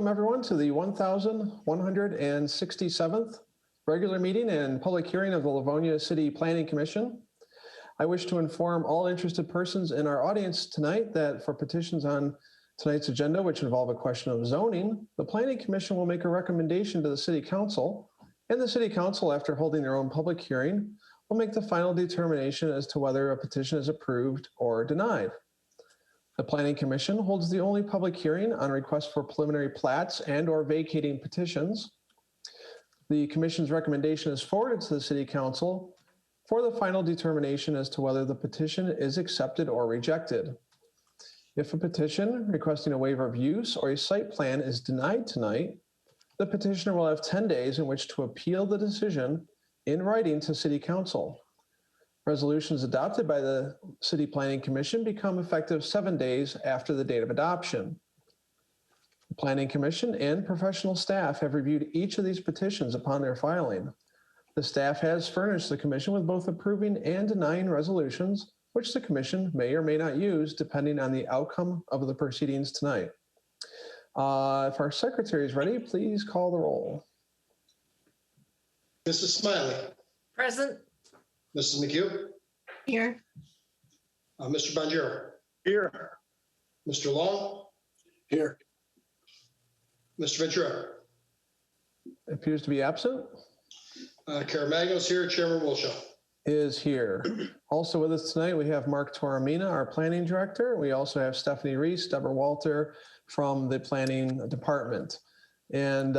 Welcome everyone to the 1167th regular meeting and public hearing of the Livonia City Planning Commission. I wish to inform all interested persons in our audience tonight that for petitions on tonight's agenda, which involve a question of zoning, the Planning Commission will make a recommendation to the City Council, and the City Council, after holding their own public hearing, will make the final determination as to whether a petition is approved or denied. The Planning Commission holds the only public hearing on requests for preliminary plats and or vacating petitions. The Commission's recommendation is forwarded to the City Council for the final determination as to whether the petition is accepted or rejected. If a petition requesting a waiver of use or a site plan is denied tonight, the petitioner will have 10 days in which to appeal the decision in writing to City Council. Resolutions adopted by the City Planning Commission become effective 7 days after the date of adoption. The Planning Commission and professional staff have reviewed each of these petitions upon their filing. The staff has furnished the Commission with both approving and denying resolutions, which the Commission may or may not use depending on the outcome of the proceedings tonight. If our Secretary is ready, please call the roll. Mrs. Smiley. Present. Mrs. McHugh. Here. Mr. Bonjero. Here. Mr. Long. Here. Mr. Ventura. Appears to be absent. Caramagno's here. Chairman Wilshaw is here. Also with us tonight, we have Mark Toramina, our planning director. We also have Stephanie Reese, Deborah Walter from the planning department. And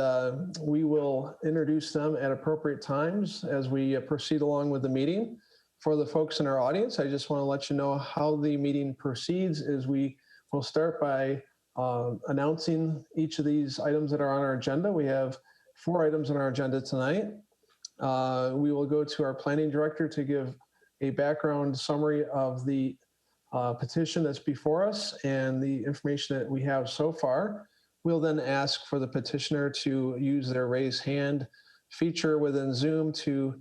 we will introduce them at appropriate times as we proceed along with the meeting. For the folks in our audience, I just want to let you know how the meeting proceeds is we will start by announcing each of these items that are on our agenda. We have 4 items on our agenda tonight. We will go to our planning director to give a background summary of the petition that's before us and the information that we have so far. We'll then ask for the petitioner to use their raise hand feature within Zoom to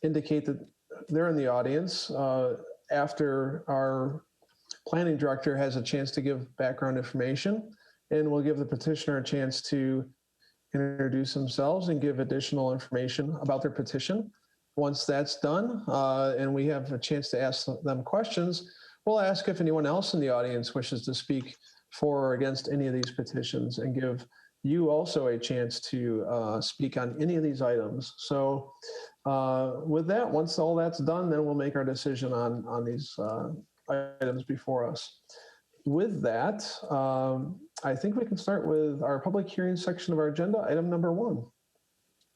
indicate that they're in the audience. After our planning director has a chance to give background information, and we'll give the petitioner a chance to introduce themselves and give additional information about their petition. Once that's done, and we have a chance to ask them questions, we'll ask if anyone else in the audience wishes to speak for or against any of these petitions and give you also a chance to speak on any of these items. So with that, once all that's done, then we'll make our decision on these items before us. With that, I think we can start with our public hearing section of our agenda, item number 1.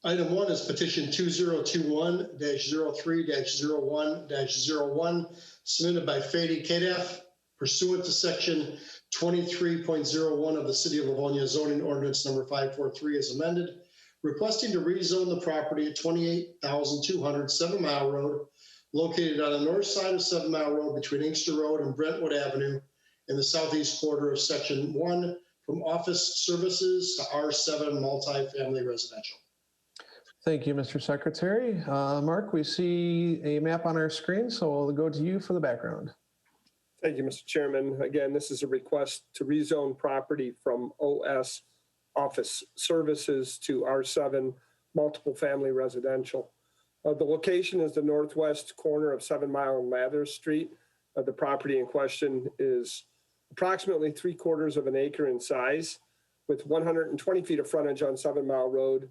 Item 1 is petition 2021-03-01-01 submitted by Fady Kadaf pursuant to section 23.01 of the City of Livonia zoning ordinance number 543 as amended, requesting to rezone the property at 28,200 7 Mile Road, located on the north side of 7 Mile Road between Inkster Road and Brentwood Avenue in the southeast quarter of section 1 from office services to R7 multifamily residential. Thank you, Mr. Secretary. Mark, we see a map on our screen, so we'll go to you for the background. Thank you, Mr. Chairman. Again, this is a request to rezone property from OS office services to R7 multiple family residential. The location is the northwest corner of 7 Mile and Lathers Street. The property in question is approximately 3/4 of an acre in size, with 120 feet of frontage on 7 Mile Road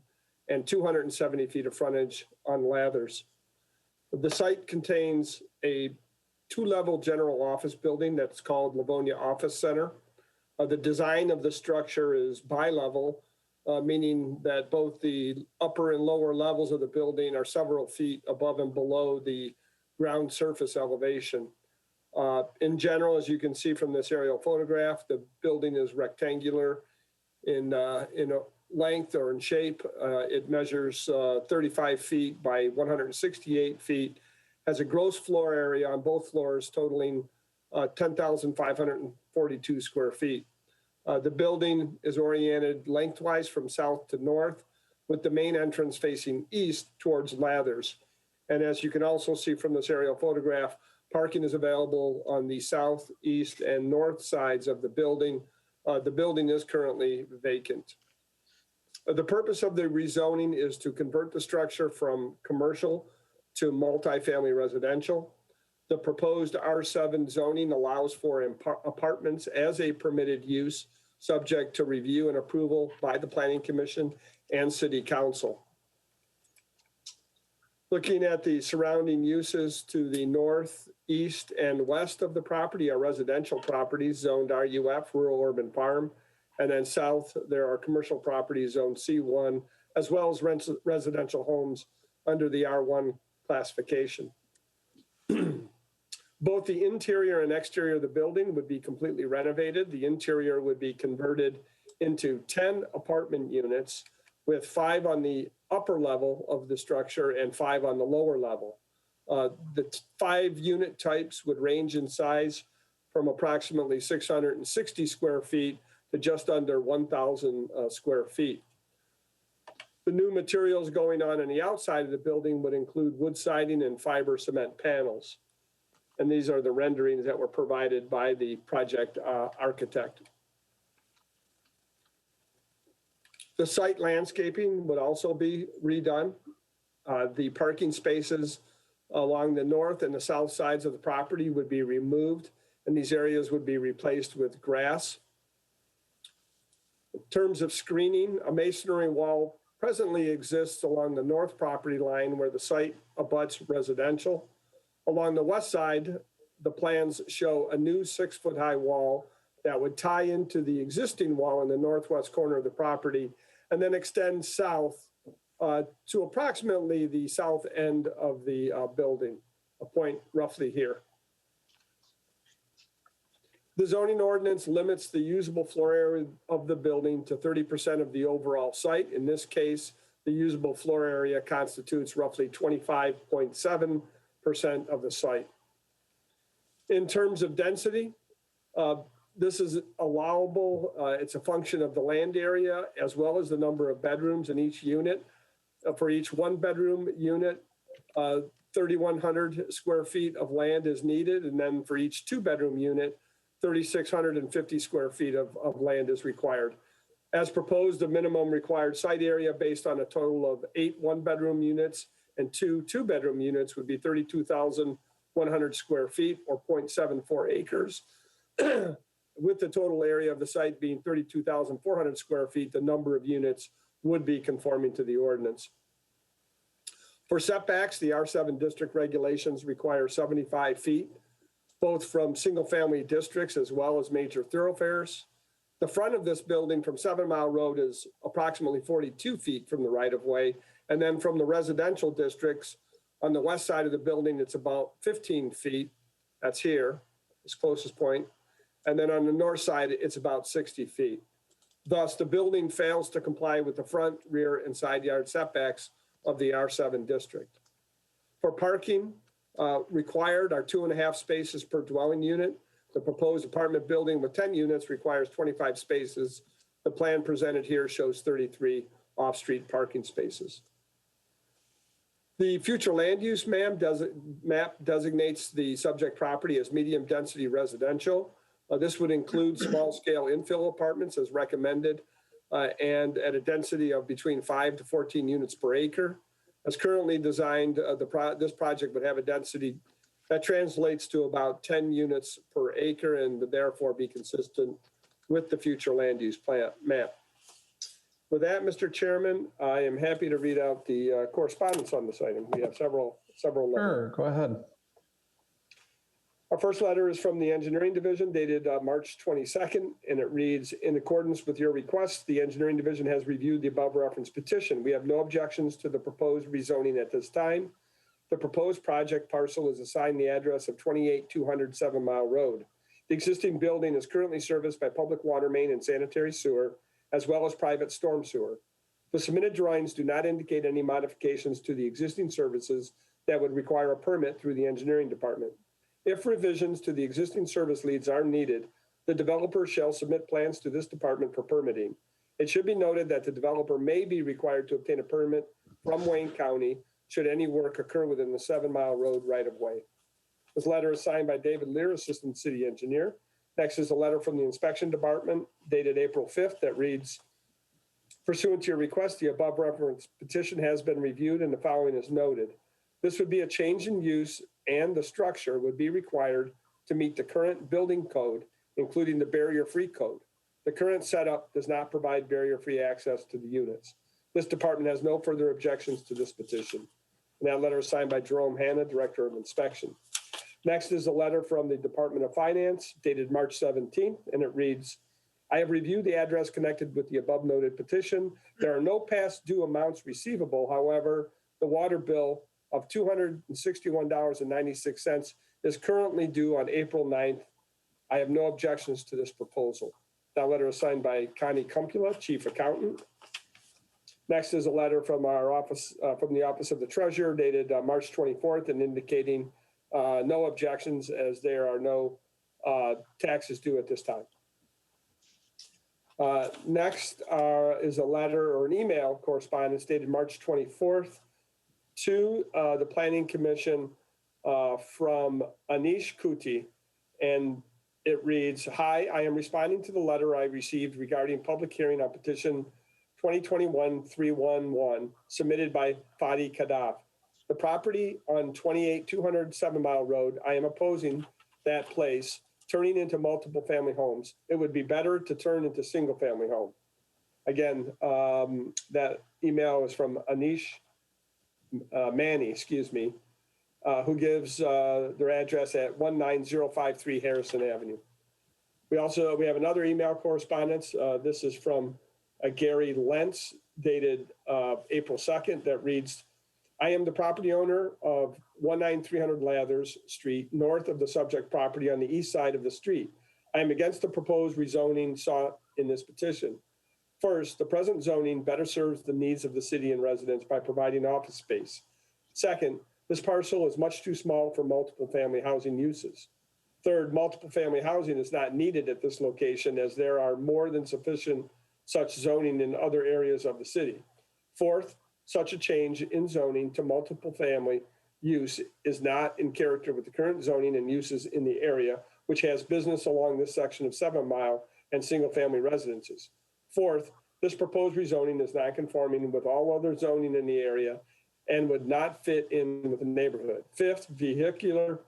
and 270 feet of frontage on Lathers. The site contains a 2-level general office building that's called Livonia Office Center. The design of the structure is bi-level, meaning that both the upper and lower levels of the building are several feet above and below the ground surface elevation. In general, as you can see from this aerial photograph, the building is rectangular in length or in shape. It measures 35 feet by 168 feet, has a gross floor area on both floors totaling 10,542 square feet. The building is oriented lengthwise from south to north, with the main entrance facing east towards Lathers. And as you can also see from this aerial photograph, parking is available on the south, east, and north sides of the building, The building is currently vacant. The purpose of the rezoning is to convert the structure from commercial to multifamily residential. The proposed R7 zoning allows for apartments as a permitted use, subject to review and approval by the Planning Commission and City Council. Looking at the surrounding uses to the north, east, and west of the property are residential properties zoned RUF, Rural Urban Farm. And then south, there are commercial properties zoned C1, as well as residential homes under the R1 classification. Both the interior and exterior of the building would be completely renovated. The interior would be converted into 10 apartment units with 5 on the upper level of the structure and 5 on the lower level. The 5 unit types would range in size from approximately 660 square feet to just under 1,000 square feet. The new materials going on the outside of the building would include wood siding and fiber cement panels. And these are the renderings that were provided by the project architect. The site landscaping would also be redone. The parking spaces along the north and the south sides of the property would be removed, and these areas would be replaced with grass. In terms of screening, a masonry wall presently exists along the north property line where the site abuts residential. Along the west side, the plans show a new 6-foot-high wall that would tie into the existing wall in the northwest corner of the property and then extend south to approximately the south end of the building, a point roughly here. The zoning ordinance limits the usable floor area of the building to 30% of the overall site. In this case, the usable floor area constitutes roughly 25.7% of the site. In terms of density, this is allowable. It's a function of the land area as well as the number of bedrooms in each unit. For each 1-bedroom unit, 3,100 square feet of land is needed. And then for each 2-bedroom unit, 3,650 square feet of land is required. As proposed, the minimum required site area based on a total of 8 1-bedroom units and 2 2-bedroom units would be 32,100 square feet or 0.74 acres. With the total area of the site being 32,400 square feet, the number of units would be conforming to the ordinance. For setbacks, the R7 district regulations require 75 feet, both from single-family districts as well as major thoroughfares. The front of this building from 7 Mile Road is approximately 42 feet from the right-of-way. And then from the residential districts on the west side of the building, it's about 15 feet. That's here, this closest point. And then on the north side, it's about 60 feet. Thus, the building fails to comply with the front, rear, and side yard setbacks of the R7 district. For parking, required are 2.5 spaces per dwelling unit. The proposed apartment building with 10 units requires 25 spaces. The plan presented here shows 33 off-street parking spaces. The future land use map designates the subject property as medium density residential. This would include small-scale infill apartments as recommended and at a density of between 5 to 14 units per acre. As currently designed, this project would have a density that translates to about 10 units per acre and would therefore be consistent with the future land use plan map. With that, Mr. Chairman, I am happy to read out the correspondence on this item. We have several letters. Sure, go ahead. Our first letter is from the Engineering Division dated March 22nd, and it reads, in accordance with your request, the Engineering Division has reviewed the above referenced petition. We have no objections to the proposed rezoning at this time. The proposed project parcel is assigned the address of 28200 7 Mile Road. The existing building is currently serviced by public water main and sanitary sewer, as well as private storm sewer. The submitted drawings do not indicate any modifications to the existing services that would require a permit through the engineering department. If revisions to the existing service leads are needed, the developer shall submit plans to this department for permitting. It should be noted that the developer may be required to obtain a permit from Wayne County should any work occur within the 7 Mile Road right-of-way. This letter is signed by David Lear, Assistant City Engineer. Next is a letter from the inspection department dated April 5th that reads, pursuant to your request, the above referenced petition has been reviewed and the following is noted. This would be a change in use and the structure would be required to meet the current building code, including the barrier-free code. The current setup does not provide barrier-free access to the units. This department has no further objections to this petition. And that letter is signed by Jerome Hanna, Director of Inspection. Next is a letter from the Department of Finance dated March 17th, and it reads, I have reviewed the address connected with the above noted petition. There are no past due amounts receivable. However, the water bill of $261.96 is currently due on April 9th. I have no objections to this proposal. That letter is signed by Connie Kumpula, Chief Accountant. Next is a letter from our office, from the Office of the Treasurer dated March 24th and indicating no objections as there are no taxes due at this time. Next is a letter or an email correspondence dated March 24th to the Planning Commission from Anish Kuti, and it reads, hi, I am responding to the letter I received regarding public hearing on petition 2021-311 submitted by Fadi Kadaf. The property on 28200 7 Mile Road, I am opposing that place turning into multiple family homes. It would be better to turn into single family home. Again, that email is from Anish Manny, who gives their address at 19053 Harrison Avenue. We have another email correspondence. This is from Gary Lentz, dated April 2nd, that reads, I am the property owner of 19300 Lathers Street, north of the subject property on the east side of the street. I am against the proposed rezoning sought in this petition. First, the present zoning better serves the needs of the city and residents by providing office space. Second, this parcel is much too small for multiple family housing uses. Third, multiple family housing is not needed at this location as there are more than sufficient such zoning in other areas of the city. Fourth, such a change in zoning to multiple family use is not in character with the current zoning and uses in the area, which has business along this section of 7 Mile and single family residences. Fourth, this proposed rezoning is not conforming with all other zoning in the area and would not fit in with the neighborhood. Fifth, vehicular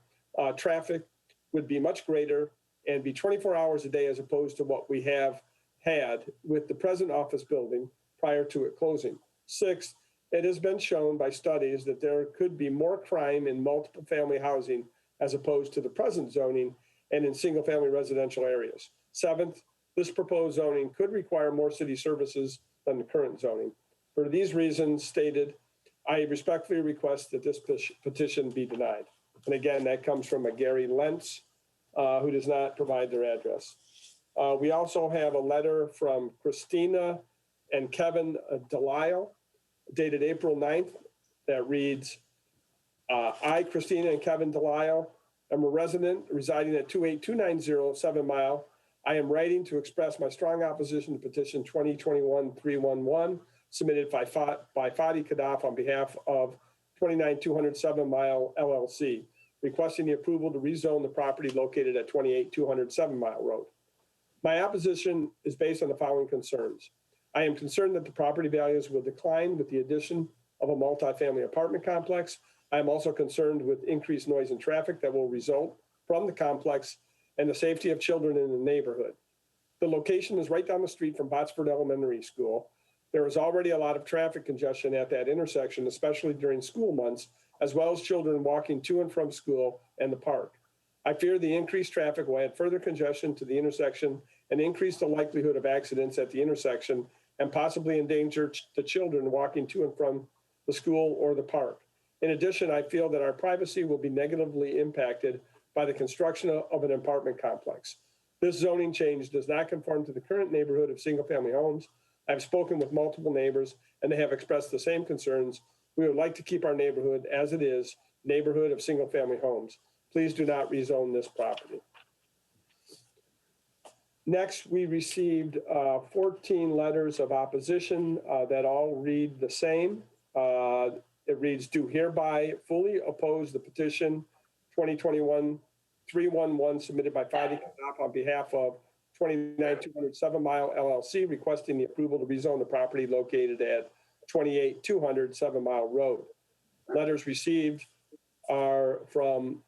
traffic would be much greater and be 24 hours a day as opposed to what we have had with the present office building prior to it closing. Sixth, it has been shown by studies that there could be more crime in multiple family housing as opposed to the present zoning and in single family residential areas. Seventh, this proposed zoning could require more city services than the current zoning. For these reasons stated, I respectfully request that this petition be denied. And again, that comes from a Gary Lentz, who does not provide their address. We also have a letter from Christina and Kevin Delisle, dated April 9th, that reads, I, Christina and Kevin Delisle, am a resident residing at 28290 7 Mile. I am writing to express my strong opposition to petition 2021-311 submitted by Fadi Kadaf on behalf of 29200 7 Mile LLC, requesting the approval to rezone the property located at 28200 7 Mile Road. My opposition is based on the following concerns. I am concerned that the property values will decline with the addition of a multifamily apartment complex. I am also concerned with increased noise and traffic that will result from the complex and the safety of children in the neighborhood. The location is right down the street from Botsford Elementary School. There is already a lot of traffic congestion at that intersection, especially during school months, as well as children walking to and from school and the park. I fear the increased traffic will add further congestion to the intersection and increase the likelihood of accidents at the intersection and possibly endanger the children walking to and from the school or the park. In addition, I feel that our privacy will be negatively impacted by the construction of an apartment complex. This zoning change does not conform to the current neighborhood of single-family homes. I've spoken with multiple neighbors and they have expressed the same concerns. We would like to keep our neighborhood as it is, neighborhood of single-family homes. Please do not rezone this property. Next, we received 14 letters of opposition that all read the same. It reads, do hereby fully oppose the petition 2021-311 311 submitted by Fadi Kadaf on behalf of 29200 7 Mile LLC, requesting the approval to rezone the property located at 28200 7 Mile Road. Letters received are from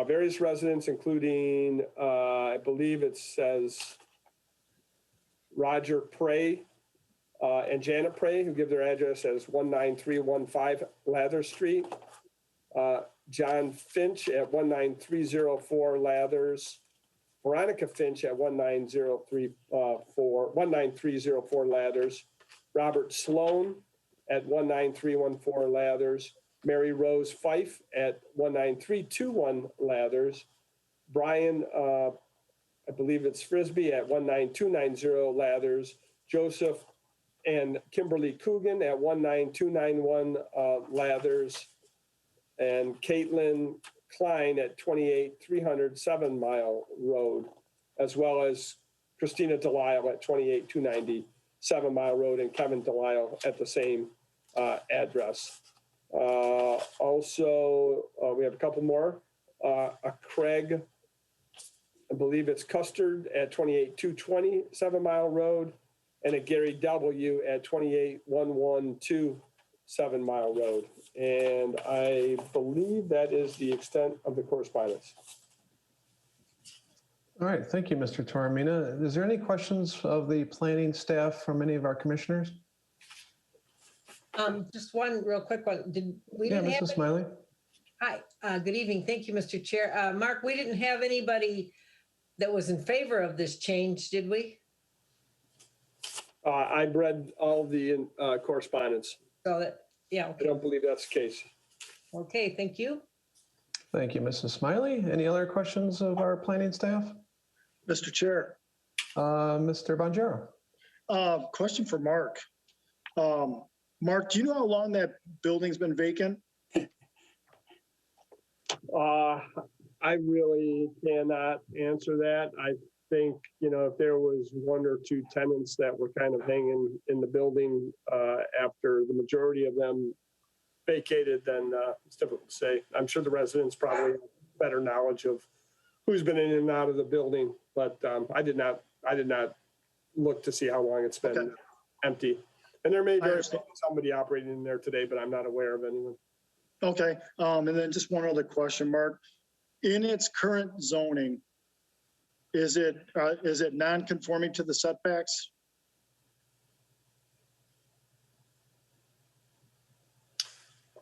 various residents, including, I believe it says Roger Prey and Janet Prey, who give their address as 19315 Lather Street. John Finch at 19304 Lathers. Veronica Finch at 19304 Lathers. Robert Sloan at 19314 Lathers. Mary Rose Fife at 19321 Lathers. Brian, I believe it's Frisbee at 19290 Lathers. Joseph and Kimberly Coogan at 19291 Lathers. And Caitlin Klein at 28300 7 Mile Road, as well as Christina Delisle at 28290 7 Mile Road, and Kevin Delisle at the same address. Also, we have a couple more. A Craig, I believe it's Custard at 28220 7 Mile Road, and a Gary W. at 28112 7 Mile Road. And I believe that is the extent of the correspondence. All right, thank you, Mr. Toromina. Is there any questions of the planning staff from any of our commissioners? Just one real quick one. Yeah, Mrs. Smiley. Hi, good evening. Thank you, Mr. Chair. Mark, we didn't have anybody that was in favor of this change, did we? I've read all the correspondence. So that, yeah, I okay. don't believe that's the case. Okay, thank you. Thank you, Mrs. Smiley. Any other questions of our planning staff? Mr. Chair, Mr. Bonjero. question for Mark. Mark, do you know how long that building's been vacant? I really cannot answer that. I think, if there was one or two tenants that were kind of hanging in the building after the majority of them vacated, then it's difficult to say. I'm sure the residents probably have better knowledge of who's been in and out of the building, but I did not look to see how long it's been empty. And there may be somebody operating in there today, but I'm not aware of anyone. Okay, and then just one other question, Mark. In its current zoning, is it non-conforming to the setbacks?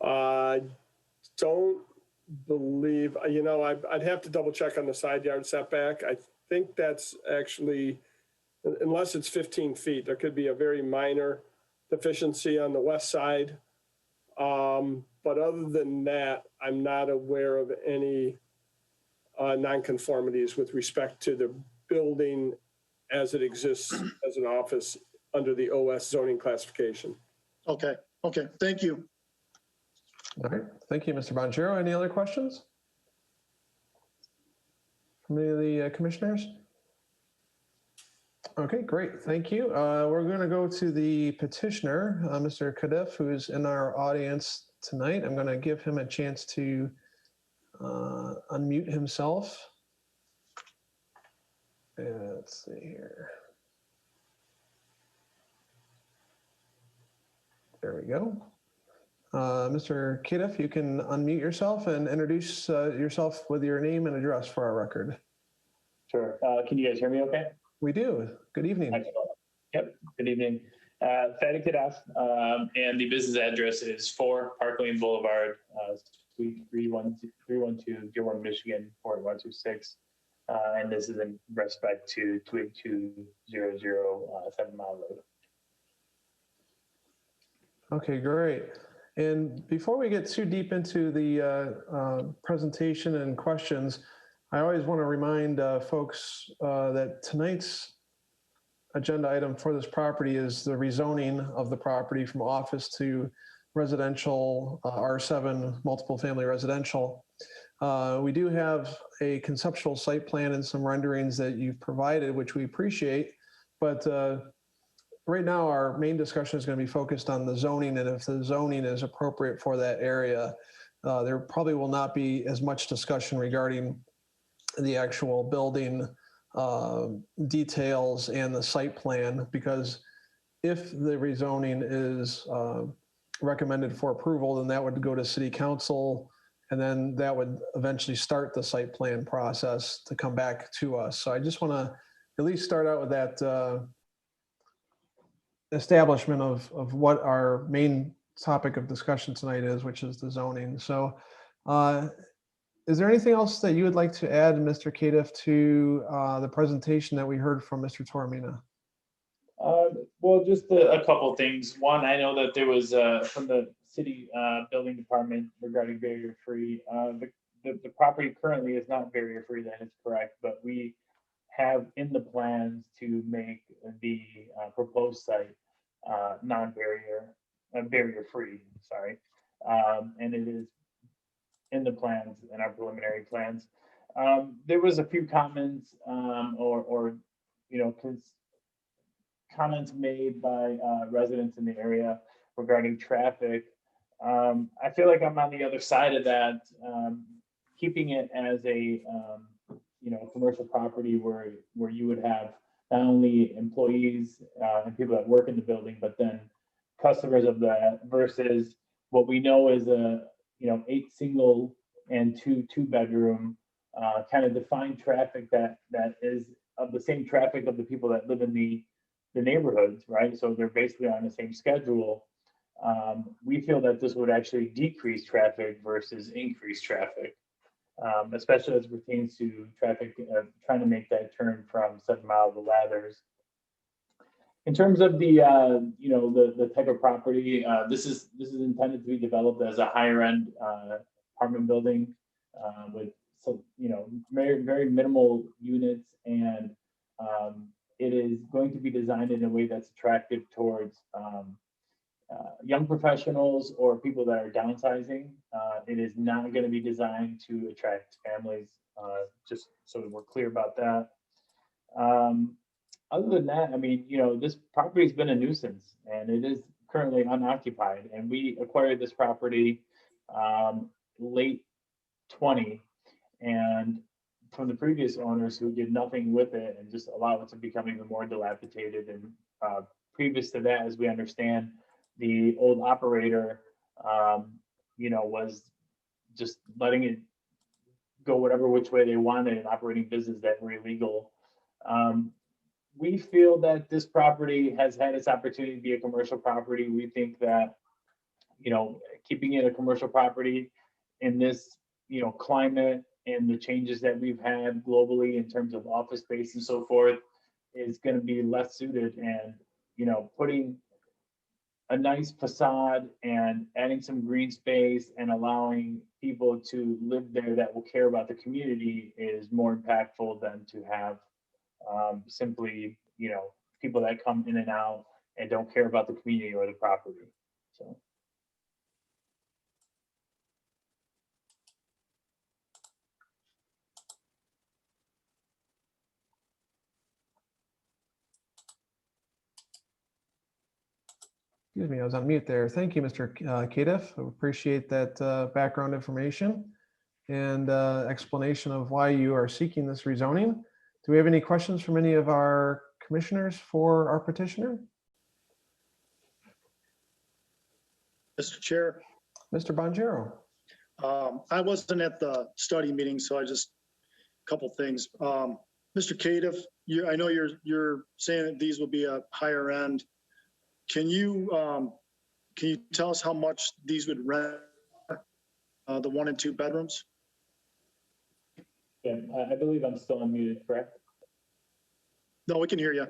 I don't believe, I'd have to double check on the side yard setback. I think that's actually, unless it's 15 feet, there could be a very minor deficiency on the west side. But other than that, I'm not aware of any nonconformities with respect to the building as it exists as an office under the OS zoning classification. Okay, thank you. All right, thank you, Mr. Bonjero. Any other questions from any of the commissioners? Okay, great, thank you. We're going to go to the petitioner, Mr. Kadef, who is in our audience tonight. I'm going to give him a chance to unmute himself. And let's see here. There we go. Mr. Kadef, you can unmute yourself and introduce yourself with your name and address for our record. Sure. Can you guys hear me okay? We do. Good evening. Excellent. Yep. Good evening. Fadi Kadaf, and the business address is 4 Park Lane Boulevard, Suite 312, Gilmore, Michigan, 48126. And this is in respect to 28200 7 Mile Road. Okay, great. And before we get too deep into the presentation and questions, I always want to remind folks that tonight's agenda item for this property is the rezoning of the property from office to residential, R7 multiple family residential. We do have a conceptual site plan and some renderings that you've provided, which we appreciate, but right now our main discussion is going to be focused on the zoning and if the zoning is appropriate for that area. there probably will not be as much discussion regarding the actual building details and the site plan, because if the rezoning is recommended for approval, then that would go to city council, and then that would eventually start the site plan process to come back to us. So I just want to at least start out with that establishment of what our main topic of discussion tonight is, which is the zoning. So is there anything else that you would like to add, Mr. Cadiff, to the presentation that we heard from Mr. Toromina? Well, just a couple things. One, I know that there was from the city building department regarding barrier-free. The property currently is not barrier-free, that is correct, but we have in the plans to make the proposed site barrier-free, sorry. And it is in the plans, in our preliminary plans. There was a few comments or comments made by residents in the area regarding traffic. I feel like I'm on the other side of that, keeping it as a commercial property where you would have not only employees and people that work in the building, but then customers of that, versus what we know is a 8 single and 2 2-bedroom kind of defined traffic that is of the same traffic of the people that live in the neighborhoods, right? So they're basically on the same schedule. We feel that this would actually decrease traffic versus increase traffic, especially as it pertains to traffic trying to make that turn from 7 Mile to Lathers. In terms of the the type of property, this is intended to be developed as a higher end apartment building with very, very minimal units, and it is going to be designed in a way that's attractive towards young professionals or people that are downsizing. It is not going to be designed to attract families, just so we're clear about that. Other than that, I mean, this property has been a nuisance, and it is currently unoccupied. And we acquired this property late 20, and from the previous owners who did nothing with it and just allowed it to become even more dilapidated. And previous to that, as we understand, the old operator, was just letting it go whatever which way they wanted and operating business that were illegal. We feel that this property has had its opportunity to be a commercial property. We think that, keeping it a commercial property in this, climate and the changes that we've had globally in terms of office space and so forth is going to be less suited. And, putting a nice facade and adding some green space and allowing people to live there that will care about the community is more impactful than to have simply, people that come in and out and don't care about the community or the property. So. Excuse me, I was on mute there. Thank you, Mr. Cadiff. I appreciate that background information and explanation of why you are seeking this rezoning. Do we have any questions from any of our commissioners for our petitioner? Mr. Chair, Mr. Bonjero. I wasn't at the study meeting, so a couple things. Mr. Cadiff, I know you're saying that these will be a higher end. Can you tell us how much these would rent, the 1 and 2 bedrooms? Yeah, I believe I'm still unmuted, correct? No, we can hear you.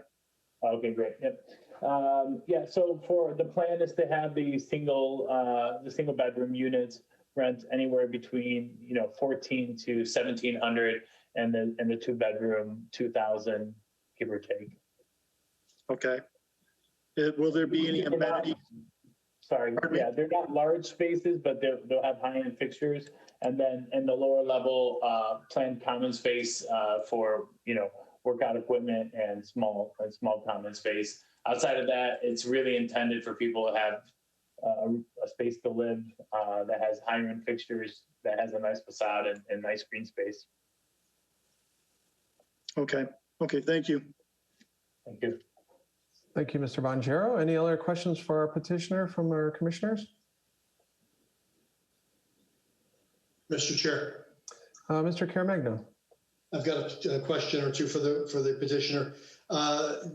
Okay, great. Yep. So for the plan is to have the single bedroom units rent anywhere between 14 to 1,700, and the 2-bedroom 2,000, give or take. Okay. Will there be any amenities? Sorry, yeah, they're not large spaces, but they'll have high-end fixtures, and then in the lower level, planned common space for workout equipment and small common space. Outside of that, it's really intended for people to have a space to live that has higher-end fixtures, that has a nice facade and nice green space. Okay, okay, thank you. Thank you. Thank you, Mr. Bonjero. Any other questions for our petitioner from our commissioners? Mr. Chair, Mr. Caremagno. I've got a question or two for the petitioner.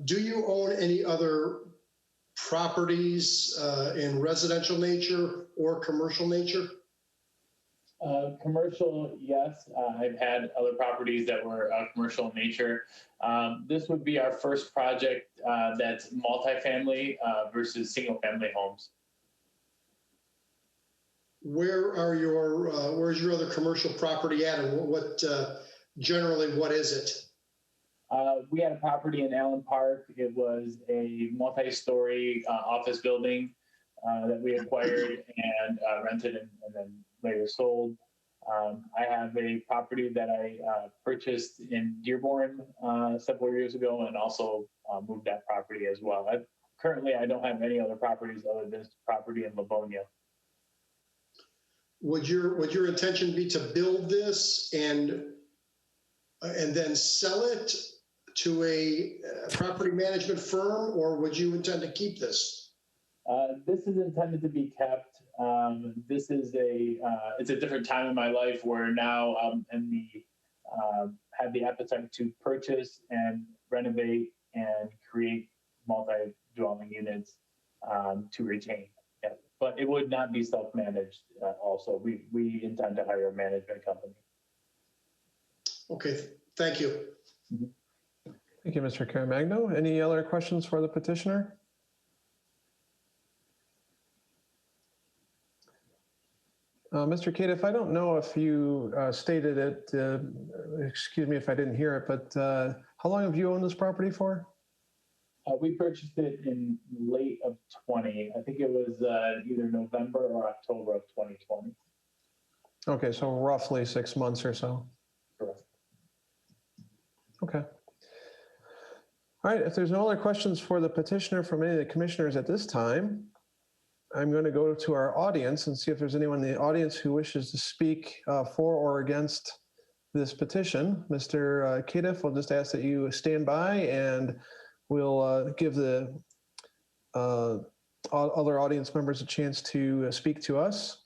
Do you own any other properties in residential nature or commercial nature? Commercial, yes. I've had other properties that were commercial in nature. This would be our first project that's multifamily versus single-family homes. Where's your other commercial property at, and generally what is it? We had a property in Allen Park. It was a multi-story office building that we acquired and rented and then later sold. I have a property that I purchased in Dearborn several years ago and also moved that property as well. Currently, I don't have any other properties other than this property in Livonia. Would your intention be to build this and then sell it to a property management firm, or would you intend to keep this? This is intended to be kept. This is it's a different time in my life where now I'm have the appetite to purchase and renovate and create multi-dwelling units to retain. Yeah. But it would not be self-managed. Also, we intend to hire a management company. Okay, thank you. Mm-hmm. Thank you, Mr. Caremagno. Any other questions for the petitioner? Mr. Cadiff, I don't know if you stated it, excuse me if I didn't hear it, but how long have you owned this property for? We purchased it in late of 20. I think it was either November or October of 2020. Okay, so roughly 6 months or so. Correct. Okay. All right, if there's no other questions for the petitioner from any of the commissioners at this time, I'm going to go to our audience and see if there's anyone in the audience who wishes to speak for or against this petition. Mr. Cadiff, we'll just ask that you stand by and we'll give the other audience members a chance to speak to us.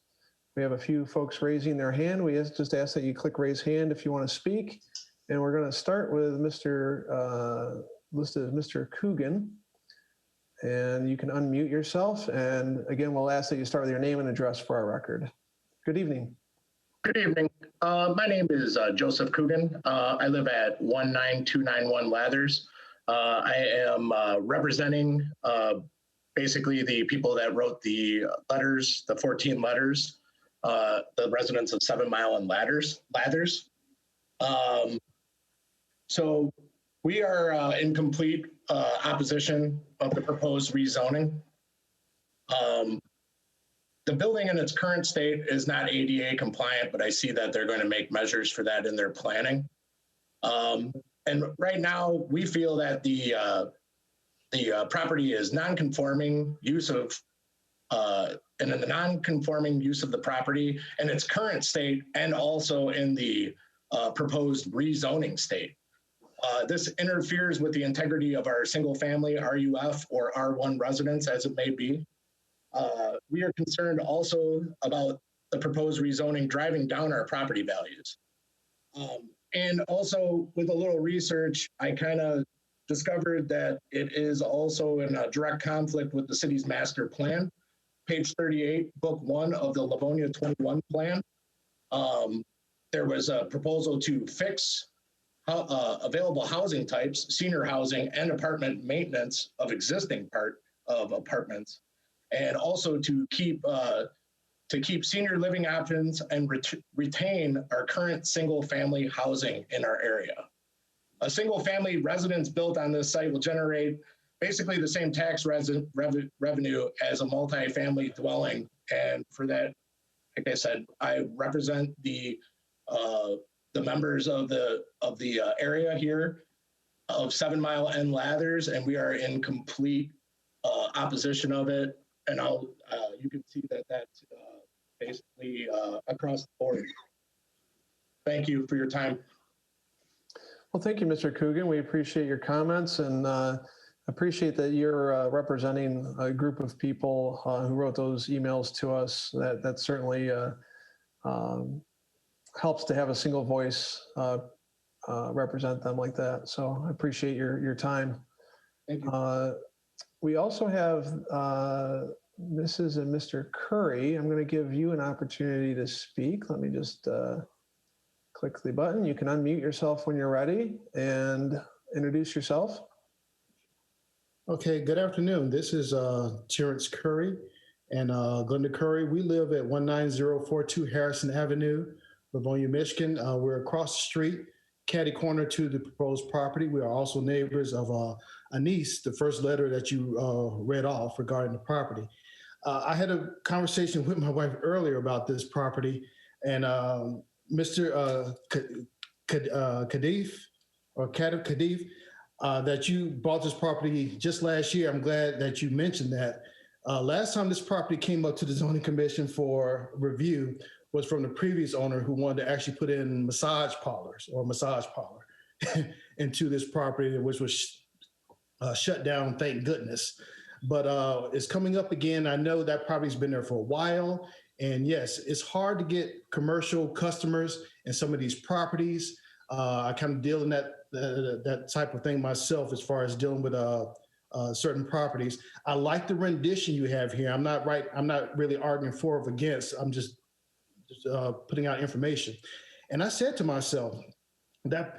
We have a few folks raising their hand. We just ask that you click raise hand if you want to speak. And we're going to start with Mr. listed as Mr. Coogan. And you can unmute yourself. And again, we'll ask that you start with your name and address for our record. Good evening. Good evening. My name is Joseph Coogan. I live at 19291 Lathers. I am representing basically the people that wrote the letters, the 14 letters, the residents of 7 Mile and Lathers. So we are in complete opposition of the proposed rezoning. The building in its current state is not ADA compliant, but I see that they're going to make measures for that in their planning. And right now, we feel that the property is non-conforming use of, and in the non-conforming use of the property in its current state, and also in the proposed rezoning state. This interferes with the integrity of our single-family RUF or R1 residents, as it may be. We are concerned also about the proposed rezoning driving down our property values. And also, with a little research, I kind of discovered that it is also in a direct conflict with the city's master plan. Page 38, book 1 of the Livonia 21 plan. There was a proposal to fix available housing types, senior housing, and apartment maintenance of existing part of apartments, and also to keep senior living options and retain our current single-family housing in our area. A single-family residence built on this site will generate basically the same tax revenue as a multi-family dwelling, and for that, like I said, I represent the members of the area here of 7 Mile and Lathers, and we are in complete opposition of it. And you can see that that's basically across the board. Thank you for your time. Well, thank you, Mr. Coogan. We appreciate your comments and appreciate that you're representing a group of people who wrote those emails to us. That certainly helps to have a single voice represent them like that. So I appreciate your time. Thank you. We also have Mrs. and Mr. Curry. I'm going to give you an opportunity to speak. Let me just click the button. You can unmute yourself when you're ready and introduce yourself. Okay, good afternoon. This is Terrence Curry and Glenda Curry. We live at 19042 Harrison Avenue, Livonia, Michigan. We're across the street, catty corner to the proposed property. We are also neighbors of Anise, the first letter that you read off regarding the property. I had a conversation with my wife earlier about this property, and Mr. Kadif, that you bought this property just last year. I'm glad that you mentioned that. Last time this property came up to the zoning commission for review was from the previous owner who wanted to actually put in massage parlors or massage parlor into this property, which was shut down, thank goodness. But it's coming up again. I know that property's been there for a while. And yes, it's hard to get commercial customers in some of these properties. I kind of deal in that type of thing myself as far as dealing with certain properties. I like the rendition you have here. I'm not really arguing for or against. I'm just putting out information. And I said to myself, that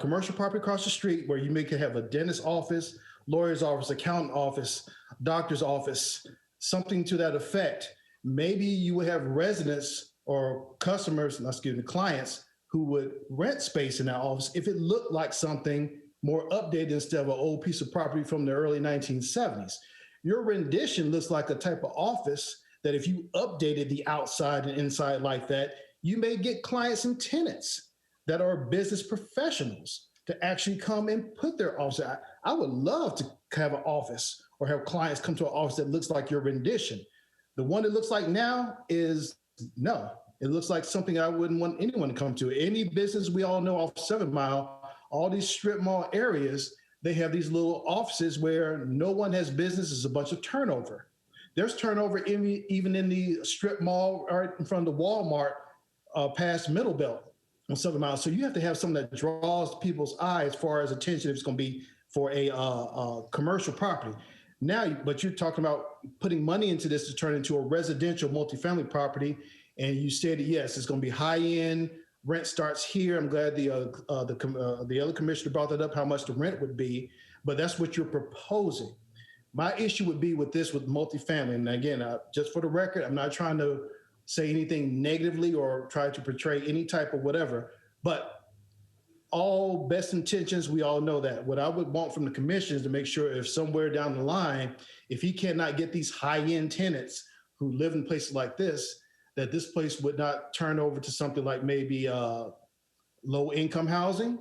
commercial property across the street where you could have a dentist office, lawyer's office, accountant office, doctor's office, something to that effect. Maybe you would have residents or customers, clients who would rent space in that office if it looked like something more updated instead of an old piece of property from the early 1970s. Your rendition looks like a type of office that if you updated the outside and inside like that, you may get clients and tenants that are business professionals to actually come and put their office. I would love to have an office or have clients come to an office that looks like your rendition. The one that looks like now is no. It looks like something I wouldn't want anyone to come to. Any business we all know off 7 Mile, all these strip mall areas, they have these little offices where no one has business. It's a bunch of turnover. There's turnover even in the strip mall right in front of the Walmart past Middle Belt on 7 Mile. So you have to have something that draws people's eye as far as attention if it's going to be for a commercial property. Now, but you're talking about putting money into this to turn into a residential multifamily property. And you said, yes, it's going to be high end. Rent starts here. I'm glad the other commissioner brought that up, how much the rent would be. But that's what you're proposing. My issue would be with this with multifamily. And again, just for the record, I'm not trying to say anything negatively or try to portray any type of whatever. But all best intentions, we all know that. What I would want from the commission is to make sure if somewhere down the line, if he cannot get these high-end tenants who live in places like this, that this place would not turn over to something like maybe low-income housing,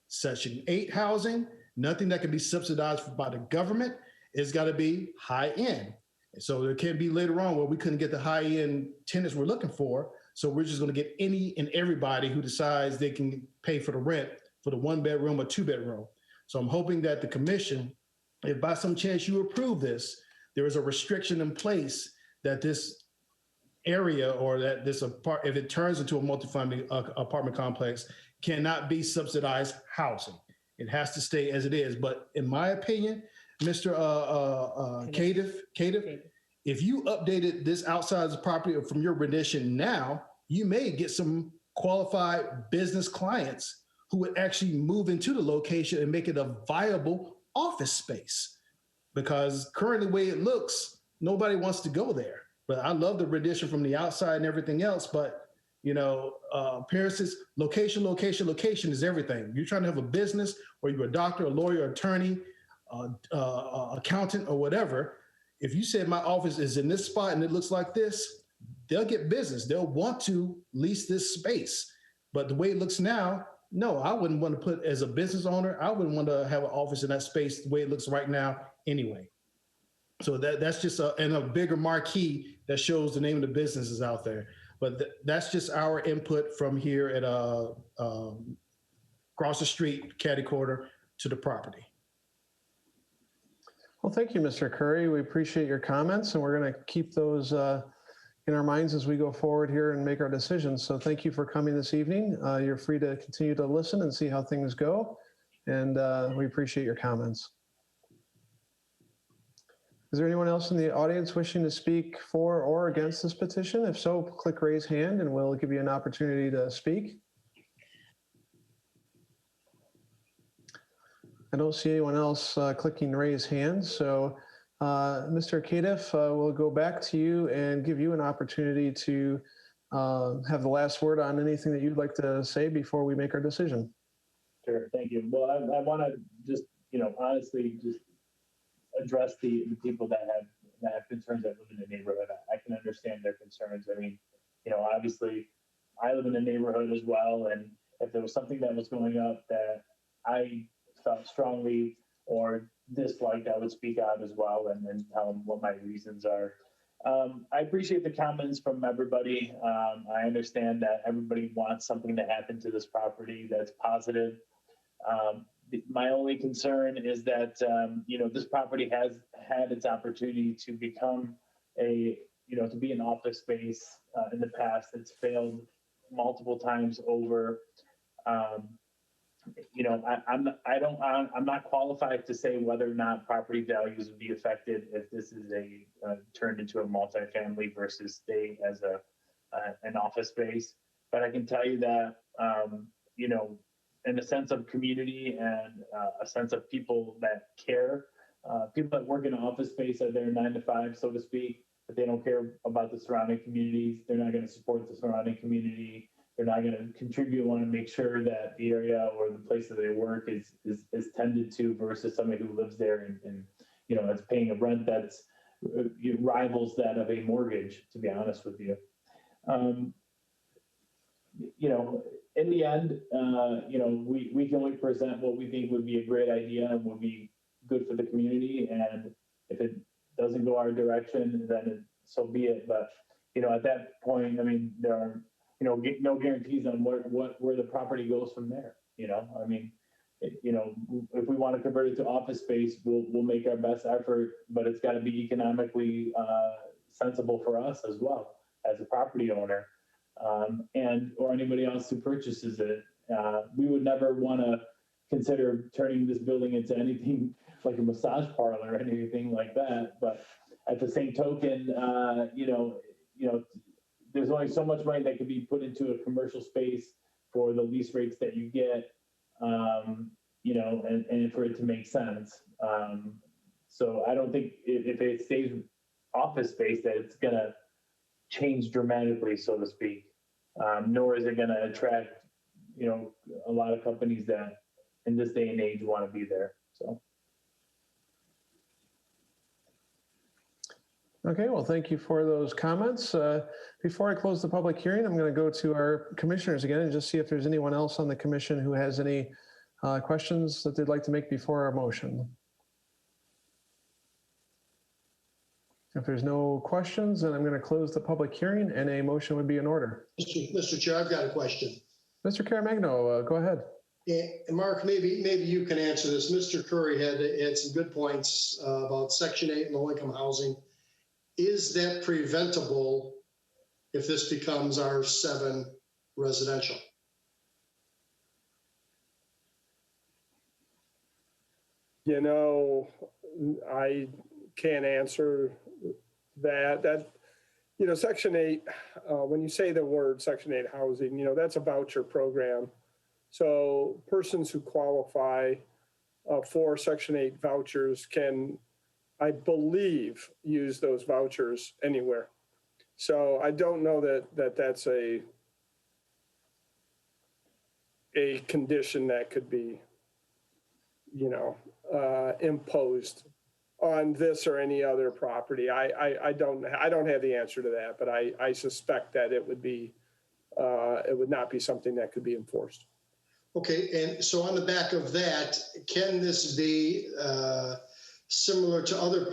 Section 8 housing, nothing that can be subsidized by the government. It's got to be high-end. So there can't be later on where we couldn't get the high-end tenants we're looking for. So we're just going to get any and everybody who decides they can pay for the rent for the 1-bedroom or 2-bedroom. So I'm hoping that the commission, if by some chance you approve this, there is a restriction in place that this area or that this if it turns into a multifamily apartment complex, cannot be subsidized housing. It has to stay as it is. But in my opinion, Mr. Cadiff, if you updated this outside of the property from your rendition now, you may get some qualified business clients who would actually move into the location and make it a viable office space. Because currently the way it looks, nobody wants to go there. But I love the rendition from the outside and everything else. But, you know, appearances, location is everything. You're trying to have a business or you're a doctor, a lawyer, attorney, accountant or whatever. If you said my office is in this spot and it looks like this, they'll get business. They'll want to lease this space. But the way it looks now, no, I wouldn't want to put as a business owner, I wouldn't want to have an office in that space the way it looks right now anyway. So that's just a bigger marquee that shows the name of the businesses out there. But that's just our input from here at across the street, catty corner to the property. Well, thank you, Mr. Curry. We appreciate your comments, and we're going to keep those in our minds as we go forward here and make our decisions. So thank you for coming this evening. You're free to continue to listen and see how things go, and we appreciate your comments. Is there anyone else in the audience wishing to speak for or against this petition? If so, click raise hand and we'll give you an opportunity to speak. I don't see anyone else clicking raise hands. So Mr. Cadiff, we'll go back to you and give you an opportunity to have the last word on anything that you'd like to say before we make our decision. Sure, thank you. Well, I want to just, honestly, just address the people that have concerns that live in the neighborhood. I can understand their concerns. I mean, obviously, I live in the neighborhood as well, and if there was something that was going up that I felt strongly or disliked, I would speak out as well and tell them what my reasons are. I appreciate the comments from everybody. I understand that everybody wants something to happen to this property that's positive. My only concern is that, this property has had its opportunity to become to be an office space in the past. It's failed multiple times over. I'm not qualified to say whether or not property values would be affected if this is turned into a multifamily versus stay as an office space. But I can tell you that, in a sense of community and a sense of people that care, people that work in an office space are there 9 to 5, so to speak, but they don't care about the surrounding communities. They're not going to support the surrounding community. They're not going to contribute, want to make sure that the area or the place that they work is tended to versus somebody who lives there and is paying a rent that's rivals that of a mortgage, to be honest with you. In the end, we can only present what we think would be a great idea and would be good for the community. And if it doesn't go our direction, then so be it. But, at that point, I mean, there are, no guarantees on where the property goes from there. If we want to convert it to office space, we'll make our best effort, but it's got to be economically sensible for us as well as a property owner. Or anybody else who purchases it. We would never want to consider turning this building into anything like a massage parlor or anything like that. But at the same token, there's only so much money that can be put into a commercial space for the lease rates that you get, and for it to make sense. So I don't think if it stays office space that it's going to change dramatically, so to speak. Nor is it going to attract, a lot of companies that in this day and age want to be there. So. Okay, well, thank you for those comments. Before I close the public hearing, I'm going to go to our commissioners again and just see if there's anyone else on the commission who has any questions that they'd like to make before our motion. If there's no questions, then I'm going to close the public hearing and a motion would be in order. Mr. Chair, I've got a question. Mr. Caramagno, go ahead. And Mark, maybe you can answer this. Mr. Curry had some good points about Section 8 low-income housing. Is that preventable if this becomes R7 residential? I can't answer that. Section 8, when you say the word Section 8 housing, that's a voucher program. So persons who qualify for Section 8 vouchers can, I believe, use those vouchers anywhere. So I don't know that that's a condition that could be, imposed on this or any other property. I don't have the answer to that, but I suspect that it would not be something that could be enforced. Okay, and so on the back of that, can this be similar to other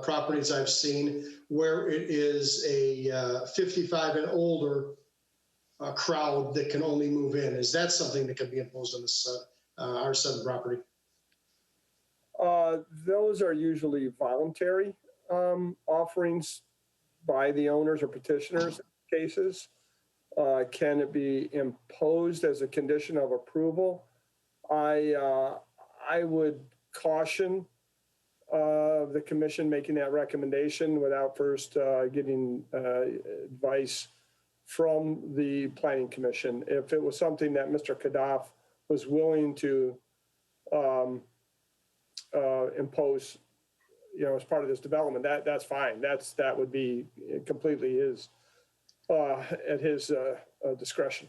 properties I've seen where it is a 55 and older crowd that can only move in. Is that something that could be imposed on this R7 property? Those are usually voluntary offerings by the owners or petitioners in cases. Can it be imposed as a condition of approval? I would caution the commission making that recommendation without first getting advice from the planning commission. If it was something that Mr. Kadaf was willing to impose, as part of this development, that's fine. That would be completely at his discretion.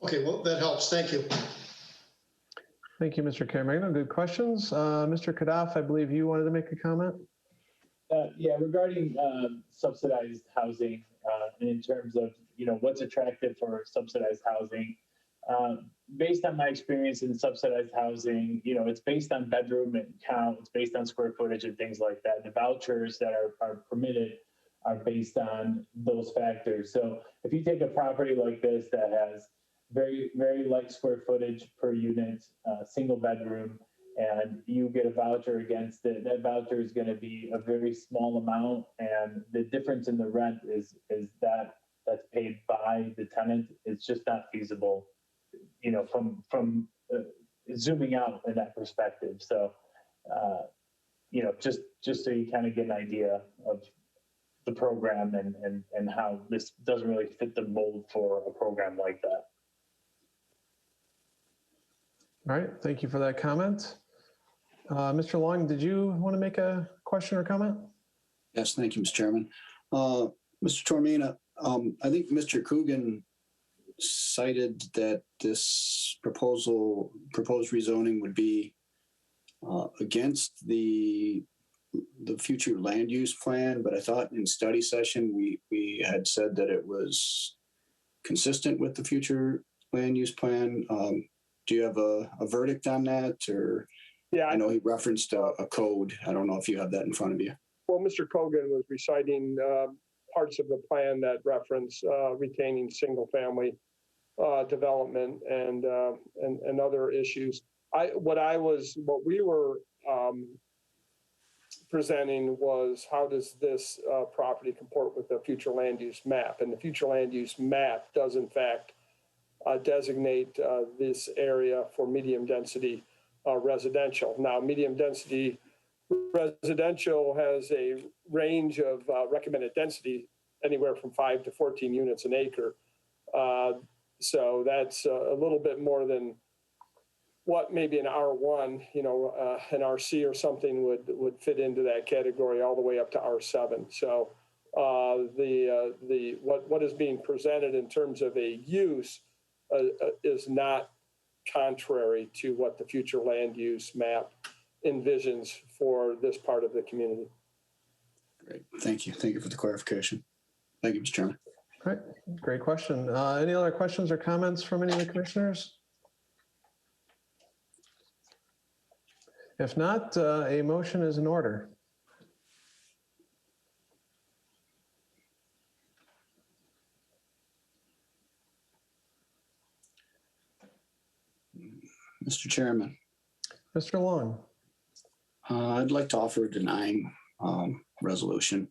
Okay, well, that helps. Thank you. Thank you, Mr. Caremagno. Good questions. Mr. Kadaf, I believe you wanted to make a comment. Yeah, regarding subsidized housing, and in terms of what's attractive for subsidized housing. Based on my experience in subsidized housing, it's based on bedroom and count, it's based on square footage and things like that. The vouchers that are permitted are based on those factors. So if you take a property like this that has very, very light square footage per unit, single bedroom, and you get a voucher against it, that voucher is going to be a very small amount, and the difference in the rent is that's paid by the tenant. It's just not feasible, from zooming out in that perspective. So, just so you kind of get an idea of the program and how this doesn't really fit the mold for a program like that. All right, thank you for that comment. Mr. Long, did you want to make a question or comment? Yes, thank you, Mr. Chairman. Mr. Tormina, I think Mr. Coogan cited that this proposed rezoning would be against the future land use plan, but I thought in study session we had said that it was consistent with the future land use plan. Do you have a verdict on that? Or yeah, I know he referenced a code. I don't know if you have that in front of you. Well, Mr. Cogan was reciting parts of the plan that reference retaining single family development and other issues. What we were presenting was, how does this property comport with the future land use map? And the future land use map does in fact designate this area for medium density residential. Now, medium density residential has a range of recommended density anywhere from 5 to 14 units an acre. So that's a little bit more than what maybe an R1, an RC or something would fit into that category, all the way up to R7. So what is being presented in terms of a use is not contrary to what the future land use map envisions for this part of the community. Great, thank you. Thank you for the clarification. Thank you, Mr. Chairman. All right, great question. Any other questions or comments from any of the commissioners? If not, a motion is in order. Mr. Chairman. Mr. Long. I'd like to offer a denying resolution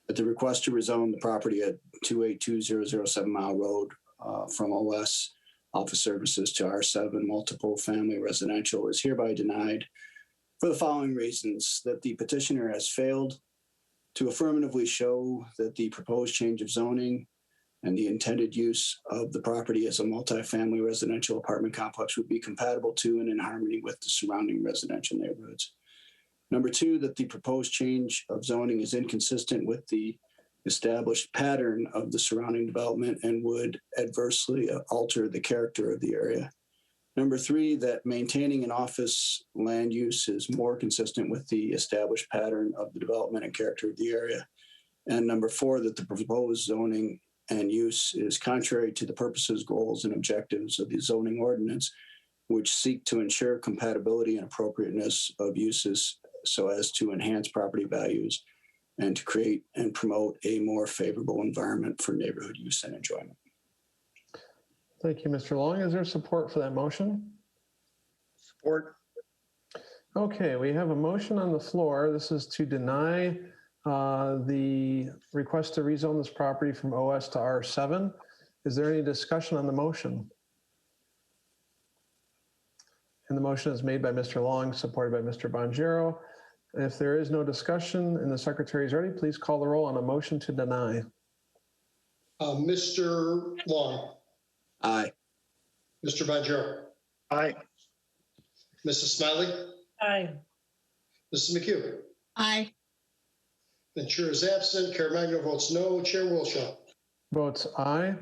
that the request to rezone the property at 282007 Mile Road from OS Office Services to R7 multiple family residential is hereby denied for the following reasons: that the petitioner has failed to affirmatively show that the proposed change of zoning and the intended use of the property as a multifamily residential apartment complex would be compatible to and in harmony with the surrounding residential neighborhoods. Number two, that the proposed change of zoning is inconsistent with the established pattern of the surrounding development and would adversely alter the character of the area. Number three, that maintaining an office land use is more consistent with the established pattern of the development and character of the area. And number four, that the proposed zoning and use is contrary to the purposes, goals, and objectives of the zoning ordinance, which seek to ensure compatibility and appropriateness of uses so as to enhance property values and to create and promote a more favorable environment for neighborhood use and enjoyment. Thank you, Mr. Long. Is there support for that motion? Support. Okay, we have a motion on the floor. This is to deny the request to rezone this property from OS to R7. Is there any discussion on the motion? And the motion is made by Mr. Long, supported by Mr. Bonjero. If there is no discussion and the secretary is ready, please call the roll on a motion to deny. Mr. Long, Aye. Mr. Bonjero, Aye. Mrs. Smiley, Aye. Mrs. McHugh. Aye. The chair is absent. Caremagno votes no. Chair Wilshaw. Votes aye,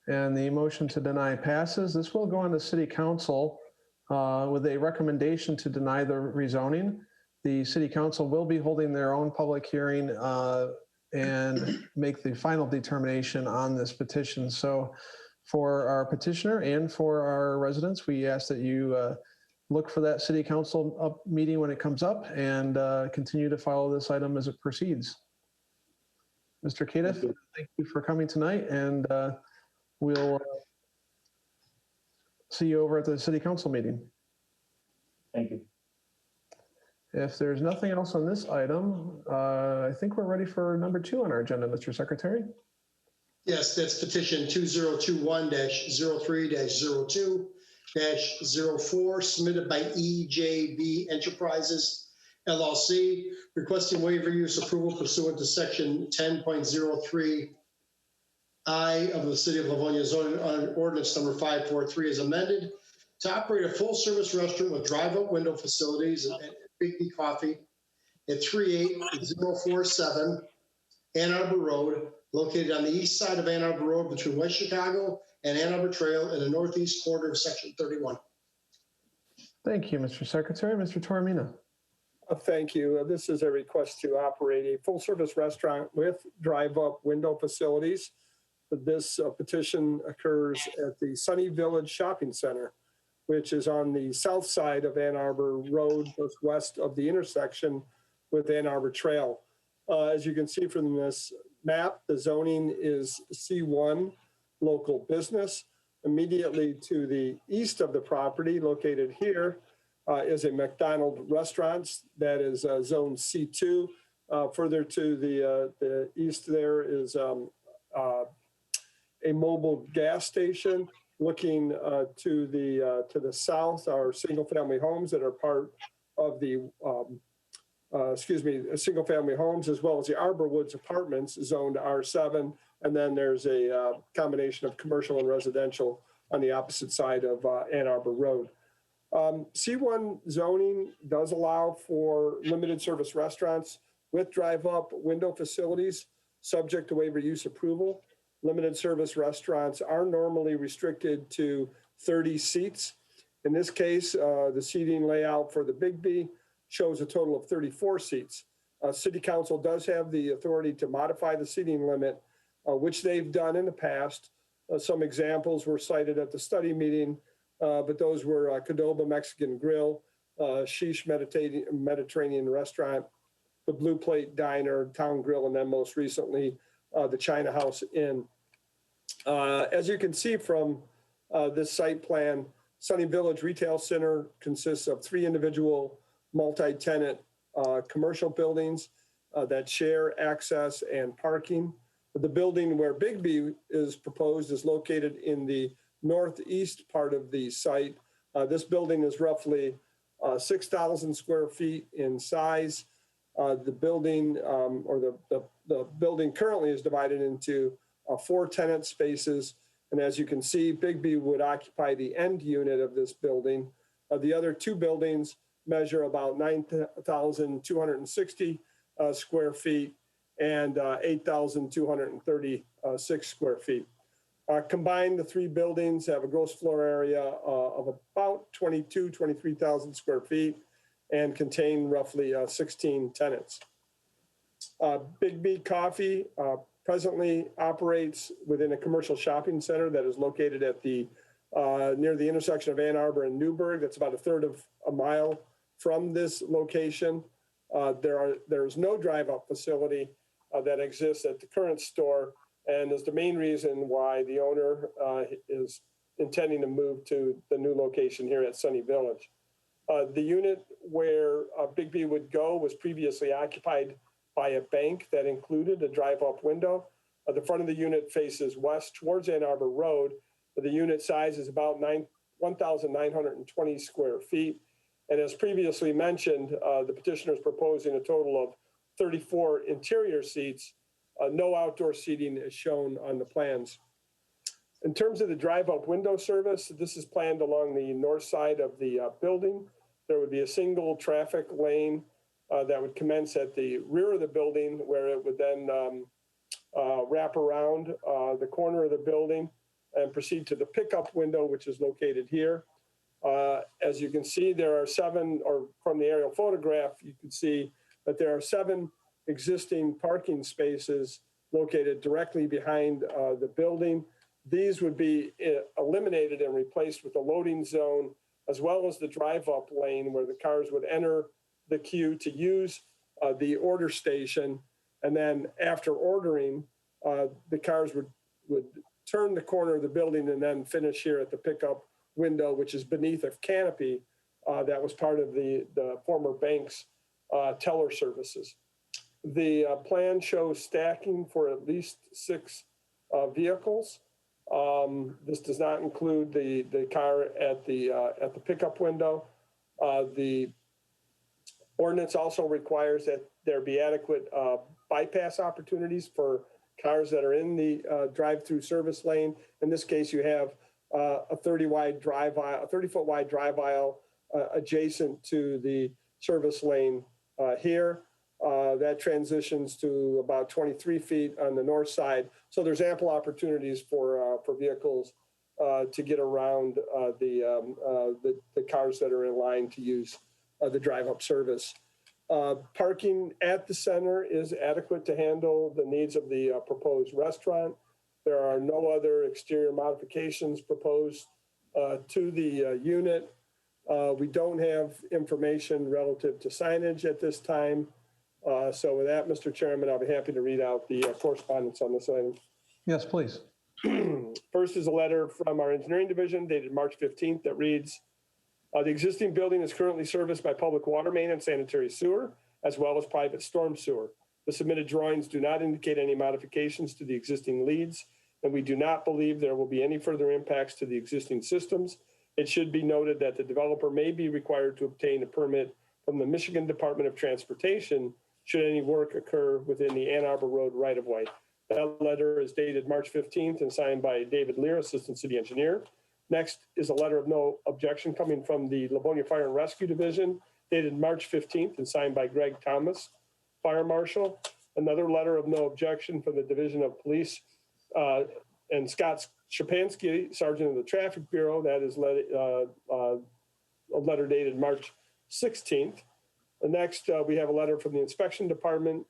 and the motion to deny passes. This will go on to City Council with a recommendation to deny the rezoning. The City Council will be holding their own public hearing and make the final determination on this petition. So for our petitioner and for our residents, we ask that you look for that City Council meeting when it comes up and continue to follow this item as it proceeds. Mr. Cadiff, thank you for coming tonight, and we'll see you over at the City Council meeting. Thank you. If there's nothing else on this item, I think we're ready for number 2 on our agenda, Mr. Secretary. Yes, that's petition 2021-03-02-04 submitted by EJB Enterprises LLC, requesting waiver use approval pursuant to section 10.03I of the City of Livonia zoning ordinance number 543 as amended to operate a full-service restaurant with drive-up window facilities and Big B Coffee at 38047 Ann Arbor Road, located on the east side of Ann Arbor Road between West Chicago and Ann Arbor Trail in the northeast quarter of section 31. Thank you, Mr. Secretary. Mr. Toromina. Thank you. This is a request to operate a full-service restaurant with drive-up window facilities. This petition occurs at the Sunny Village Shopping Center, which is on the south side of Ann Arbor Road, just west of the intersection with Ann Arbor Trail. As you can see from this map, the zoning is C1, local business. Immediately to the east of the property, located here, is a McDonald's restaurant that is zone C2. Further to the east there is a mobile gas station. Looking to the south are single-family homes that are part of the single-family homes, as well as the Arbor Woods Apartments zoned R7, and then there's a combination of commercial and residential on the opposite side of Ann Arbor Road. C1 zoning does allow for limited service restaurants with drive-up window facilities, subject to waiver use approval. Limited service restaurants are normally restricted to 30 seats. In this case, the seating layout for the Big B shows a total of 34 seats. City Council does have the authority to modify the seating limit, which they've done in the past. Some examples were cited at the study meeting, but those were Cadoba Mexican Grill, Sheesh Mediterranean Restaurant, the Blue Plate Diner, Town Grill, and then most recently, the China House Inn. As you can see from this site plan, Sunny Village Retail Center consists of 3 individual multi-tenant commercial buildings that share access and parking. The building where Big B is proposed is located in the northeast part of the site. This building is roughly 6,000 square feet in size. The building the building currently is divided into 4 tenant spaces. And as you can see, Big B would occupy the end unit of this building. The other 2 buildings measure about 9,260 square feet and 8,236 square feet. Combined, the 3 buildings have a gross floor area of about 23,000 square feet and contain roughly 16 tenants. Big B Coffee presently operates within a commercial shopping center that is located at the near the intersection of Ann Arbor and Newburgh. That's about 1/3 of a mile from this location. There's no drive-up facility that exists at the current store, and is the main reason why the owner is intending to move to the new location here at Sunny Village. The unit where Big B would go was previously occupied by a bank that included a drive-up window. The front of the unit faces west towards Ann Arbor Road. The unit size is about 1,920 square feet. And as previously mentioned, the petitioner is proposing a total of 34 interior seats. No outdoor seating is shown on the plans. In terms of the drive-up window service, this is planned along the north side of the building. There would be a single traffic lane that would commence at the rear of the building, where it would then wrap around the corner of the building and proceed to the pickup window, which is located here. As you can see, there are 7, or from the aerial photograph, you can see that there are 7 existing parking spaces located directly behind the building. These would be eliminated and replaced with a loading zone, as well as the drive-up lane where the cars would enter the queue to use the order station. And then after ordering, the cars would turn the corner of the building and then finish here at the pickup window, which is beneath a canopy that was part of the former bank's teller services. The plan shows stacking for at least 6 vehicles. This does not include the car at the pickup window. The ordinance also requires that there be adequate bypass opportunities for cars that are in the drive-through service lane. In this case, you have a 30-foot wide drive aisle adjacent to the service lane here. That transitions to about 23 feet on the north side. So there's ample opportunities for vehicles to get around the cars that are in line to use the drive-up service. Parking at the center is adequate to handle the needs of the proposed restaurant. There are no other exterior modifications proposed to the unit. We don't have information relative to signage at this time. So with that, Mr. Chairman, I'll be happy to read out the correspondence on this item. Yes, please. First is a letter from our engineering division dated March 15th that reads, the existing building is currently serviced by public water main and sanitary sewer, as well as private storm sewer. The submitted drawings do not indicate any modifications to the existing leads, and we do not believe there will be any further impacts to the existing systems. It should be noted that the developer may be required to obtain a permit from the Michigan Department of Transportation should any work occur within the Ann Arbor Road right-of-way. That letter is dated March 15th and signed by David Lear, Assistant City Engineer. Next is a letter of no objection coming from the Livonia Fire and Rescue Division, dated March 15th and signed by Greg Thomas, Fire Marshal. Another letter of no objection from the Division of Police and Scott Shapansky, Sergeant of the Traffic Bureau. That is a letter dated March 16th. Next, we have a letter from the Inspection Department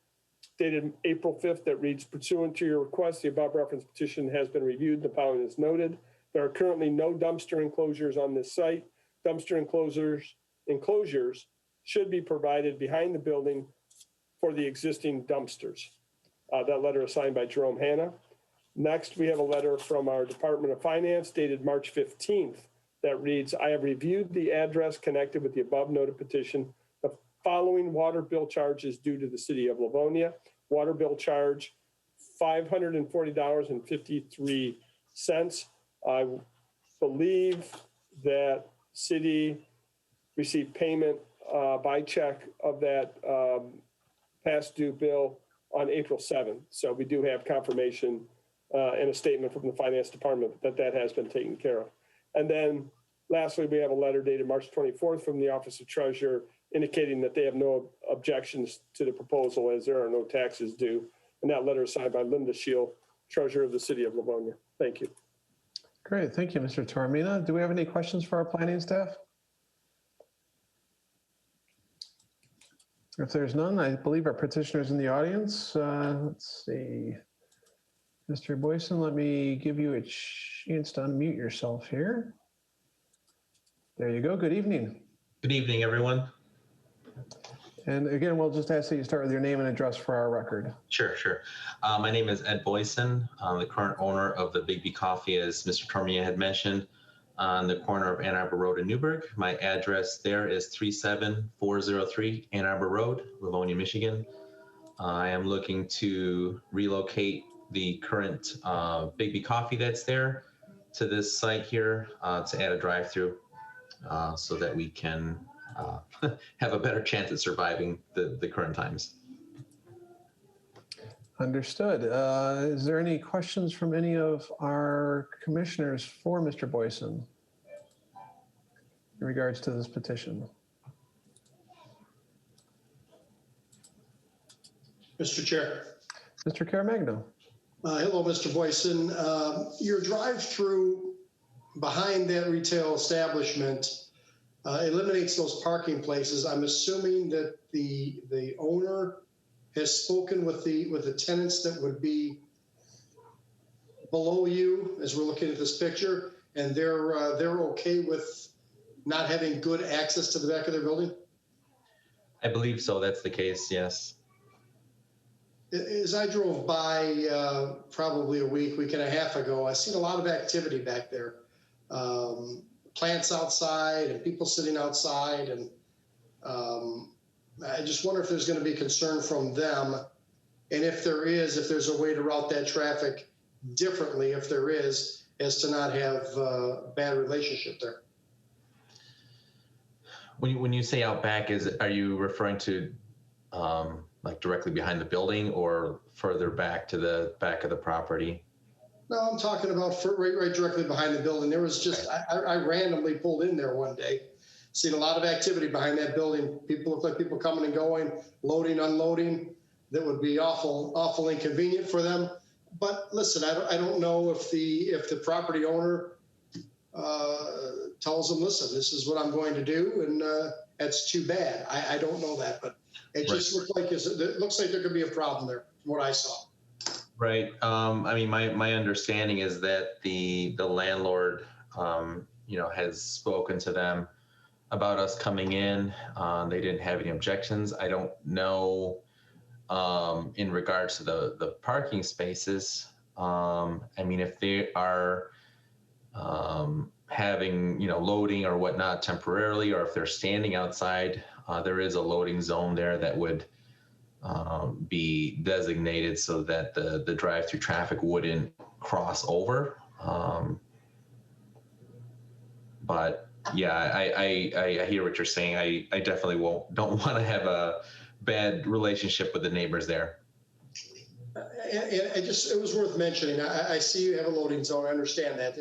dated April 5th that reads, pursuant to your request, the above referenced petition has been reviewed. The following is noted. There are currently no dumpster enclosures on this site. Dumpster enclosures should be provided behind the building for the existing dumpsters. That letter is signed by Jerome Hanna. Next, we have a letter from our Department of Finance dated March 15th that reads, I have reviewed the address connected with the above noted petition. The following water bill charges due to the city of Livonia. Water bill charge, $540.53. I believe that city received payment by check of that past due bill on April 7th. So we do have confirmation and a statement from the finance department that has been taken care of. And then lastly, we have a letter dated March 24th from the Office of Treasurer indicating that they have no objections to the proposal as there are no taxes due. And that letter is signed by Linda Scheel, Treasurer of the City of Livonia. Thank you. Great. Thank you, Mr. Tormina. Do we have any questions for our planning staff? If there's none, I believe our petitioner's in the audience. Let's see. Mr. Boyson, let me give you a chance to unmute yourself here. There you go. Good evening. Good evening, everyone. And again, we'll just ask that you start with your name and address for our record. Sure, sure. My name is Ed Boyson. I'm the current owner of the Big B Coffee, as Mr. Cormier had mentioned, on the corner of Ann Arbor Road and Newburgh. My address there is 37403 Ann Arbor Road, Livonia, Michigan. I am looking to relocate the current Big B Coffee that's there to this site here to add a drive-through so that we can have a better chance at surviving the current times. Understood. Is there any questions from any of our commissioners for Mr. Boyson in regards to this petition? Mr. Chair. Mr. Caremagno. Hello, Mr. Boyson. Your drive-through behind that retail establishment eliminates those parking places. I'm assuming that the owner has spoken with the tenants that would be below you as we're looking at this picture, and they're okay with not having good access to the back of their building? I believe so. That's the case, yes. As I drove by probably a week and a half ago, I seen a lot of activity back there. Plants outside and people sitting outside. And I just wonder if there's going to be concern from them. And if there's a way to route that traffic differently, if there is, as to not have a bad relationship there. When you say out back, are you referring to like directly behind the building or further back to the back of the property? No, I'm talking about right directly behind the building. There was just, I randomly pulled in there one day, seen a lot of activity behind that building. People look like people coming and going, loading, unloading. That would be awful inconvenient for them. But listen, I don't know if the property owner tells them, listen, this is what I'm going to do, and that's too bad. I don't know that, but it just looks like there could be a problem there, from what I saw. Right. I mean, my understanding is that the landlord, has spoken to them about us coming in. They didn't have any objections. I don't know in regards to the parking spaces. I mean, if they are having, loading or whatnot temporarily, or if they're standing outside, there is a loading zone there that would be designated so that the drive-through traffic wouldn't cross over. But yeah, I hear what you're saying. I definitely don't want to have a bad relationship with the neighbors there. And it was worth mentioning. I see you have a loading zone. I understand that.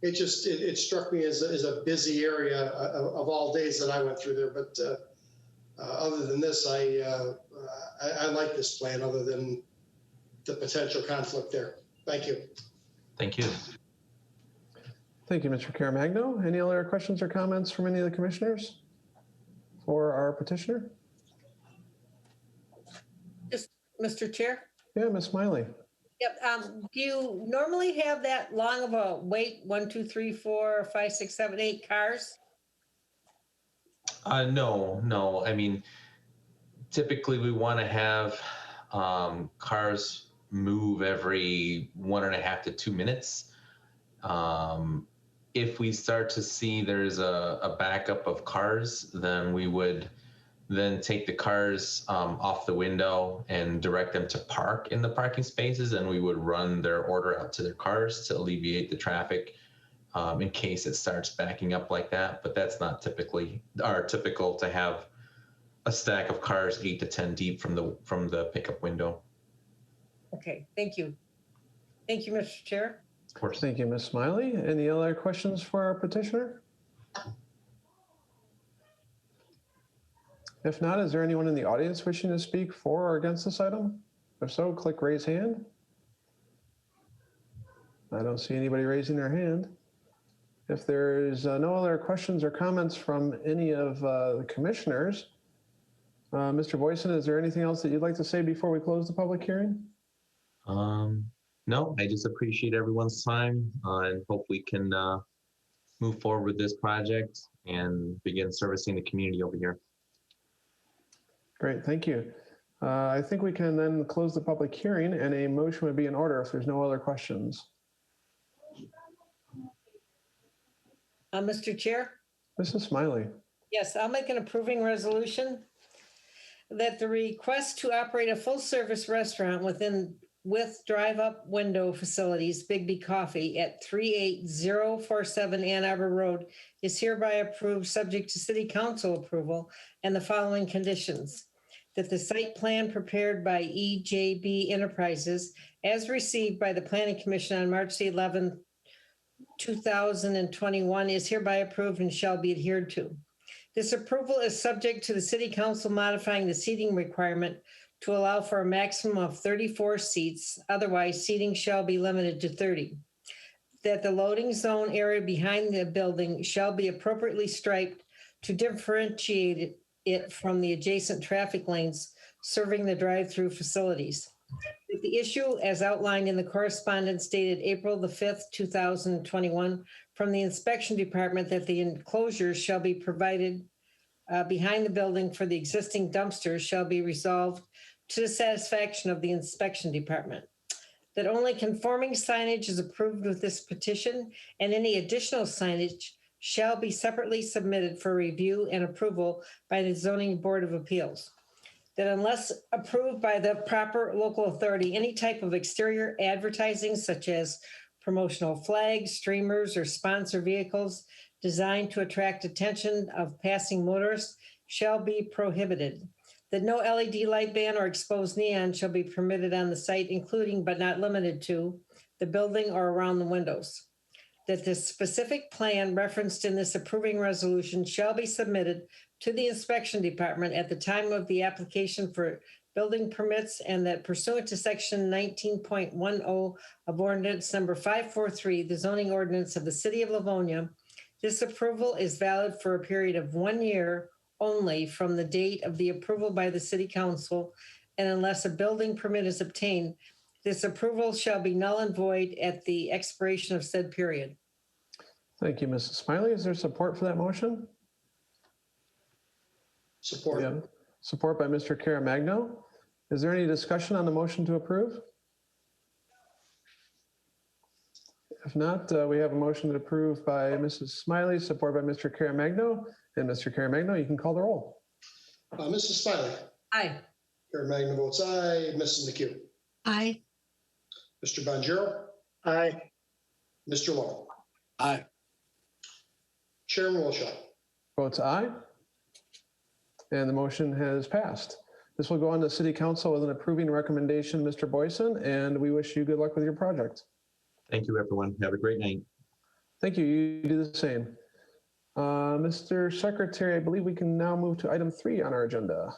It struck me as a busy area of all days that I went through there. But other than this, I like this plan. Other than the potential conflict there. Thank you. Thank you. Thank you, Mr. Caremagno. Any other questions or comments from any of the commissioners for our petitioner? Just, Mr. Chair? Yeah, Ms. Smiley. Yep. Do you normally have that long of a wait? 1, 2, 3, 4, 5, 6, 7, 8 cars? No. I mean, typically we want to have cars move every 1.5 to 2 minutes. If we start to see there's a backup of cars, then we would then take the cars off the window and direct them to park in the parking spaces, and we would run their order out to their cars to alleviate the traffic in case it starts backing up like that. But that's not typical to have a stack of cars 8 to 10 deep from the pickup window. Okay, thank you. Thank you, Mr. Chair. Of course. Thank you, Ms. Smiley. Any other questions for our petitioner? If not, is there anyone in the audience wishing to speak for or against this item? If so, click raise hand. I don't see anybody raising their hand. If there's no other questions or comments from any of the commissioners, Mr. Boyson, is there anything else that you'd like to say before we close the public hearing? No, I just appreciate everyone's time and hope we can move forward with this project and begin servicing the community over here. Great, thank you. I think we can then close the public hearing and a motion would be in order if there's no other questions. Mr. Chair? Mrs. Smiley. Yes, I'll make an approving resolution that the request to operate a full-service restaurant with drive-up window facilities, Bigby Coffee, at 38047 Ann Arbor Road is hereby approved, subject to city council approval and the following conditions. That the site plan prepared by EJB Enterprises, as received by the Planning Commission on March the 11th, 2021, is hereby approved and shall be adhered to. This approval is subject to the city council modifying the seating requirement to allow for a maximum of 34 seats. Otherwise, seating shall be limited to 30. That the loading zone area behind the building shall be appropriately striped to differentiate it from the adjacent traffic lanes serving the drive-through facilities. That the issue, as outlined in the correspondence dated April the 5th, 2021, from the inspection department, that the enclosures shall be provided behind the building for the existing dumpsters shall be resolved to the satisfaction of the inspection department. That only conforming signage is approved with this petition, and any additional signage shall be separately submitted for review and approval by the Zoning Board of Appeals. That unless approved by the proper local authority, any type of exterior advertising such as promotional flags, streamers, or sponsor vehicles designed to attract attention of passing motorists shall be prohibited. That no LED light ban or exposed neon shall be permitted on the site, including but not limited to the building or around the windows. That the specific plan referenced in this approving resolution shall be submitted to the inspection department at the time of the application for building permits, and that pursuant to section 19.10 of ordinance number 543, the zoning ordinance of the city of Livonia, this approval is valid for a period of 1 year only from the date of the approval by the city council, and unless a building permit is obtained, this approval shall be null and void at the expiration of said period. Thank you, Mrs. Smiley. Is there support for that motion? Support. We have support by Mr. Caremagno. Is there any discussion on the motion to approve? If not, we have a motion to approve by Mrs. Smiley, support by Mr. Caremagno. And Mr. Caremagno, you can call the roll. Mrs. Smiley. Aye. Caremagna votes aye. Mrs. McHugh. Aye. Mr. Bonjero. Aye. Mr. Long. Aye. Chairman Wilshire. Votes aye. And the motion has passed. This will go on to City Council with an approving recommendation, Mr. Boyson, and we wish you good luck with your project. Thank you, everyone. Have a great night. Thank you. You do the same. Mr. Secretary, I believe we can now move to item 3 on our agenda.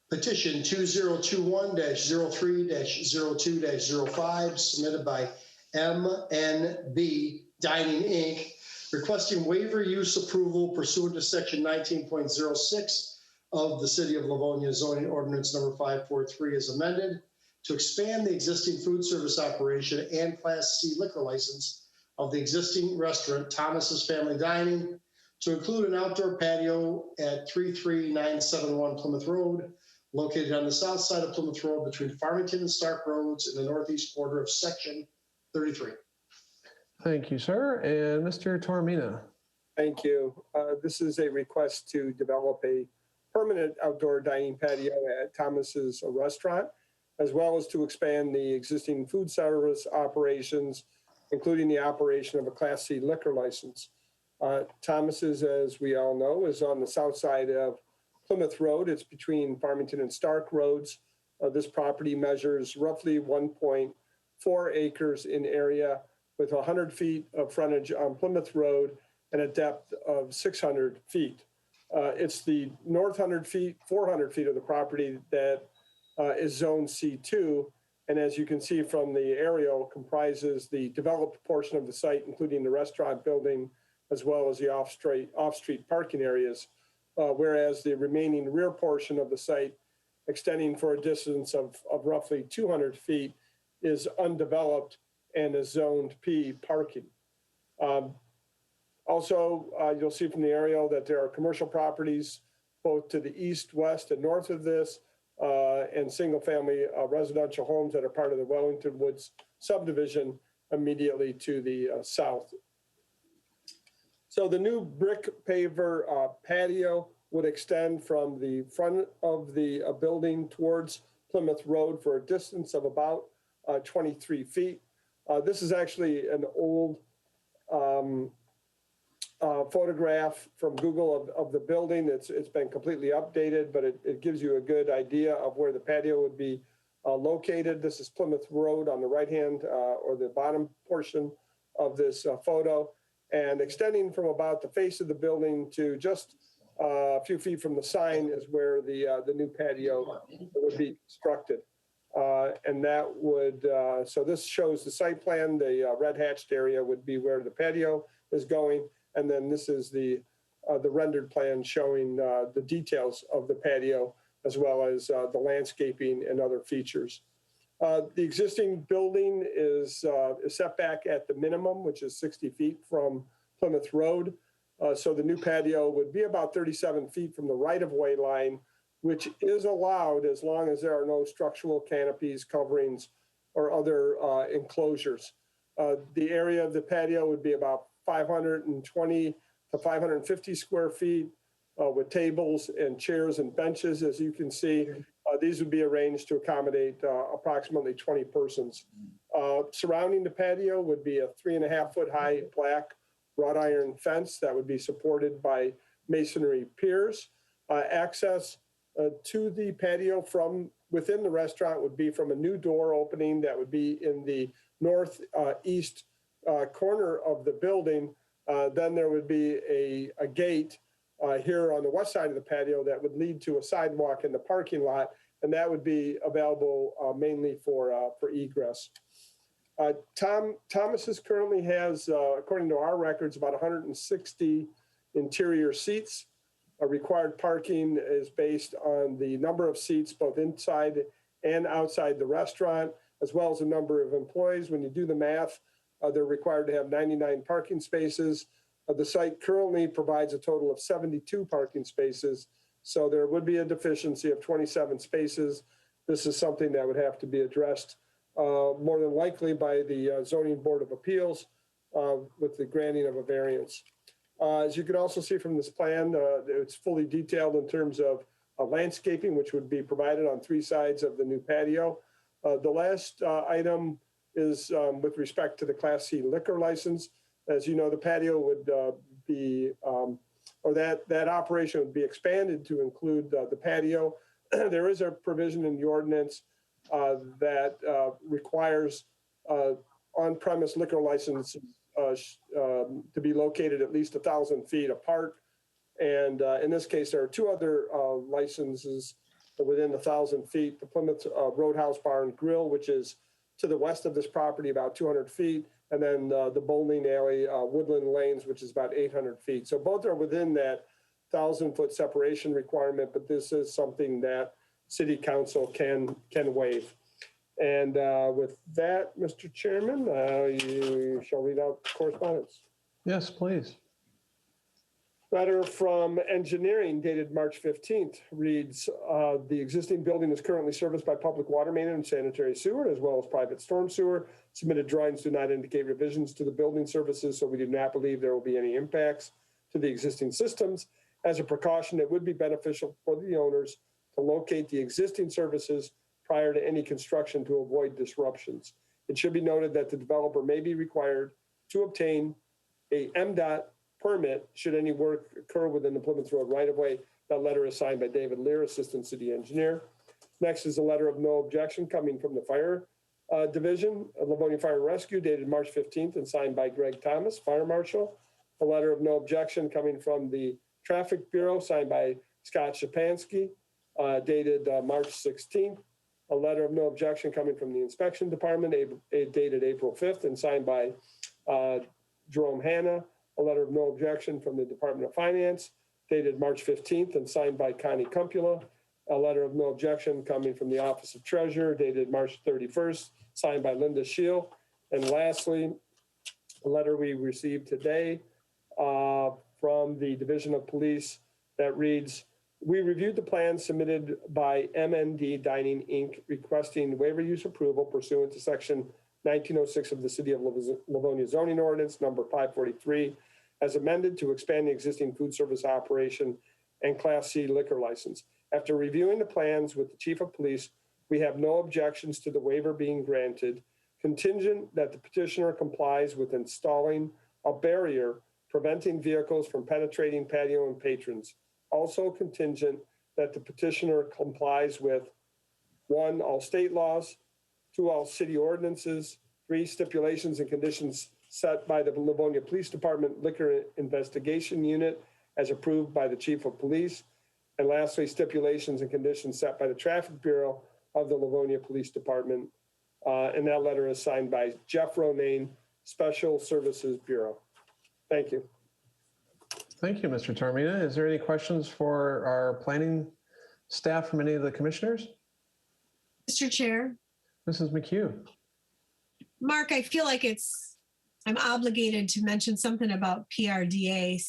Petition 2021-03-02-05 submitted by MNB Dining Inc., requesting waiver use approval pursuant to section 19.06 of the City of Livonia zoning ordinance number 543 as amended to expand the existing food service operation and Class C liquor license of the existing restaurant Thomas's Family Dining to include an outdoor patio at 33971 Plymouth Road, located on the south side of Plymouth Road between Farmington and Stark Roads in the northeast quarter of section 33. Thank you, sir. And Mr. Tormina. Thank you. This is a request to develop a permanent outdoor dining patio at Thomas's restaurant, as well as to expand the existing food service operations, including the operation of a Class C liquor license. Thomas's, as we all know, is on the south side of Plymouth Road. It's between Farmington and Stark Roads. This property measures roughly 1.4 acres in area with 100 feet of frontage on Plymouth Road and a depth of 600 feet. It's the north 400 feet of the property that is zone C2. And as you can see from the aerial, comprises the developed portion of the site, including the restaurant building, as well as the off-street parking areas. Whereas the remaining rear portion of the site, extending for a distance of roughly 200 feet, is undeveloped and is zoned P parking. Also, you'll see from the aerial that there are commercial properties both to the east, west, and north of this, and single-family residential homes that are part of the Wellington Woods subdivision immediately to the south. So the new brick paver patio would extend from the front of the building towards Plymouth Road for a distance of about 23 feet. This is actually an old photograph from Google of the building. It's been completely updated, but it gives you a good idea of where the patio would be located. This is Plymouth Road on the right-hand or the bottom portion of this photo, and extending from about the face of the building to just a few feet from the sign is where the new patio would be constructed. And that would, so this shows the site plan. The red hatched area would be where the patio is going. And then this is the rendered plan showing the details of the patio, as well as the landscaping and other features. The existing building is set back at the minimum, which is 60 feet from Plymouth Road. So the new patio would be about 37 feet from the right-of-way line, which is allowed as long as there are no structural canopies, coverings, or other enclosures. The area of the patio would be about 520 to 550 square feet with tables and chairs and benches, as you can see. These would be arranged to accommodate approximately 20 persons. Surrounding the patio would be a 3.5-foot high black wrought iron fence that would be supported by masonry piers. Access to the patio from within the restaurant would be from a new door opening that would be in the northeast corner of the building. Then there would be a gate here on the west side of the patio that would lead to a sidewalk in the parking lot, and that would be available mainly for egress. Thomas's currently has, according to our records, about 160 interior seats. Required parking is based on the number of seats both inside and outside the restaurant, as well as the number of employees. When you do the math, they're required to have 99 parking spaces. The site currently provides a total of 72 parking spaces, so there would be a deficiency of 27 spaces. This is something that would have to be addressed more than likely by the Zoning Board of Appeals with the granting of a variance. As you can also see from this plan, it's fully detailed in terms of landscaping, which would be provided on 3 sides of the new patio. The last item is with respect to the Class C liquor license. As you know, the patio would be, or that operation would be expanded to include the patio. There is a provision in the ordinance that requires on-premise liquor licenses to be located at least 1,000 feet apart. And in this case, there are 2 other licenses within 1,000 feet. The Plymouth Roadhouse Bar and Grill, which is to the west of this property, about 200 feet. And then the bowling alley, Woodland Lanes, which is about 800 feet. So both are within that 1,000-foot separation requirement, but this is something that City Council can waive. And with that, Mr. Chairman, you shall read out correspondence. Yes, please. Letter from engineering dated March 15th reads, the existing building is currently serviced by public water main and sanitary sewer, as well as private storm sewer. Submitted drawings do not indicate revisions to the building services, so we do not believe there will be any impacts to the existing systems. As a precaution, it would be beneficial for the owners to locate the existing services prior to any construction to avoid disruptions. It should be noted that the developer may be required to obtain a MDOT permit should any work occur within the Plymouth Road right-of-way. That letter is signed by David Lear, Assistant City Engineer. Next is a letter of no objection coming from the Fire Division, Livonia Fire and Rescue, dated March 15th and signed by Greg Thomas, Fire Marshal. A letter of no objection coming from the Traffic Bureau, signed by Scott Shapansky, dated March 16th. A letter of no objection coming from the Inspection Department, dated April 5th and signed by Jerome Hanna. A letter of no objection from the Department of Finance, dated March 15th and signed by Connie Cumpula. A letter of no objection coming from the Office of Treasurer, dated March 31st, signed by Linda Scheel. And lastly, a letter we received today from the Division of Police that reads, We reviewed the plan submitted by MND Dining, Inc., requesting waiver use approval pursuant to section 1906 of the City of Livonia zoning ordinance number 543, as amended to expand the existing food service operation and Class C liquor license. After reviewing the plans with the Chief of Police, we have no objections to the waiver being granted, contingent that the petitioner complies with installing a barrier preventing vehicles from penetrating patio and patrons. Also contingent that the petitioner complies with 1, all state laws, 2, all city ordinances, 3, stipulations and conditions set by the Livonia Police Department Liquor Investigation Unit as approved by the Chief of Police, and lastly, stipulations and conditions set by the Traffic Bureau of the Livonia Police Department. And that letter is signed by Jeff Romaine, Special Services Bureau. Thank you. Thank you, Mr. Tormina. Is there any questions for our planning staff from any of the commissioners? Mr. Chair, Mrs. McHugh. Mark, I feel like I'm obligated to mention something about PRDA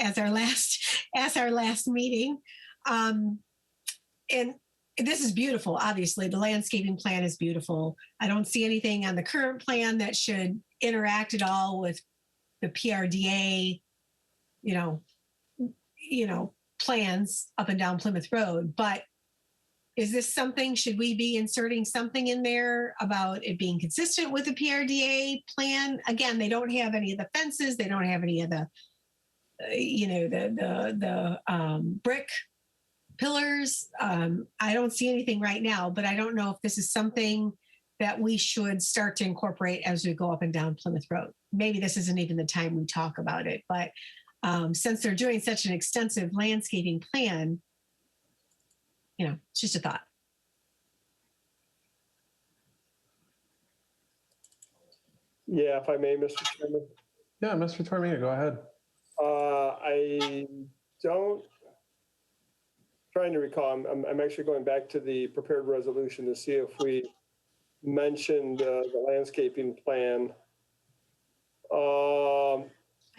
as our last meeting. And this is beautiful, obviously. The landscaping plan is beautiful. I don't see anything on the current plan that should interact at all with the PRDA, plans up and down Plymouth Road. But is this something, should we be inserting something in there about it being consistent with the PRDA plan? Again, they don't have any of the fences. They don't have any of the, brick pillars. I don't see anything right now, but I don't know if this is something that we should start to incorporate as we go up and down Plymouth Road. Maybe this isn't even the time we talk about it, but since they're doing such an extensive landscaping plan, it's just a thought. Yeah, if I may, Mr. Chairman. Yeah, Mr. Tormina, go ahead. I don't, trying to recall, I'm actually going back to the prepared resolution to see if we mentioned the landscaping plan.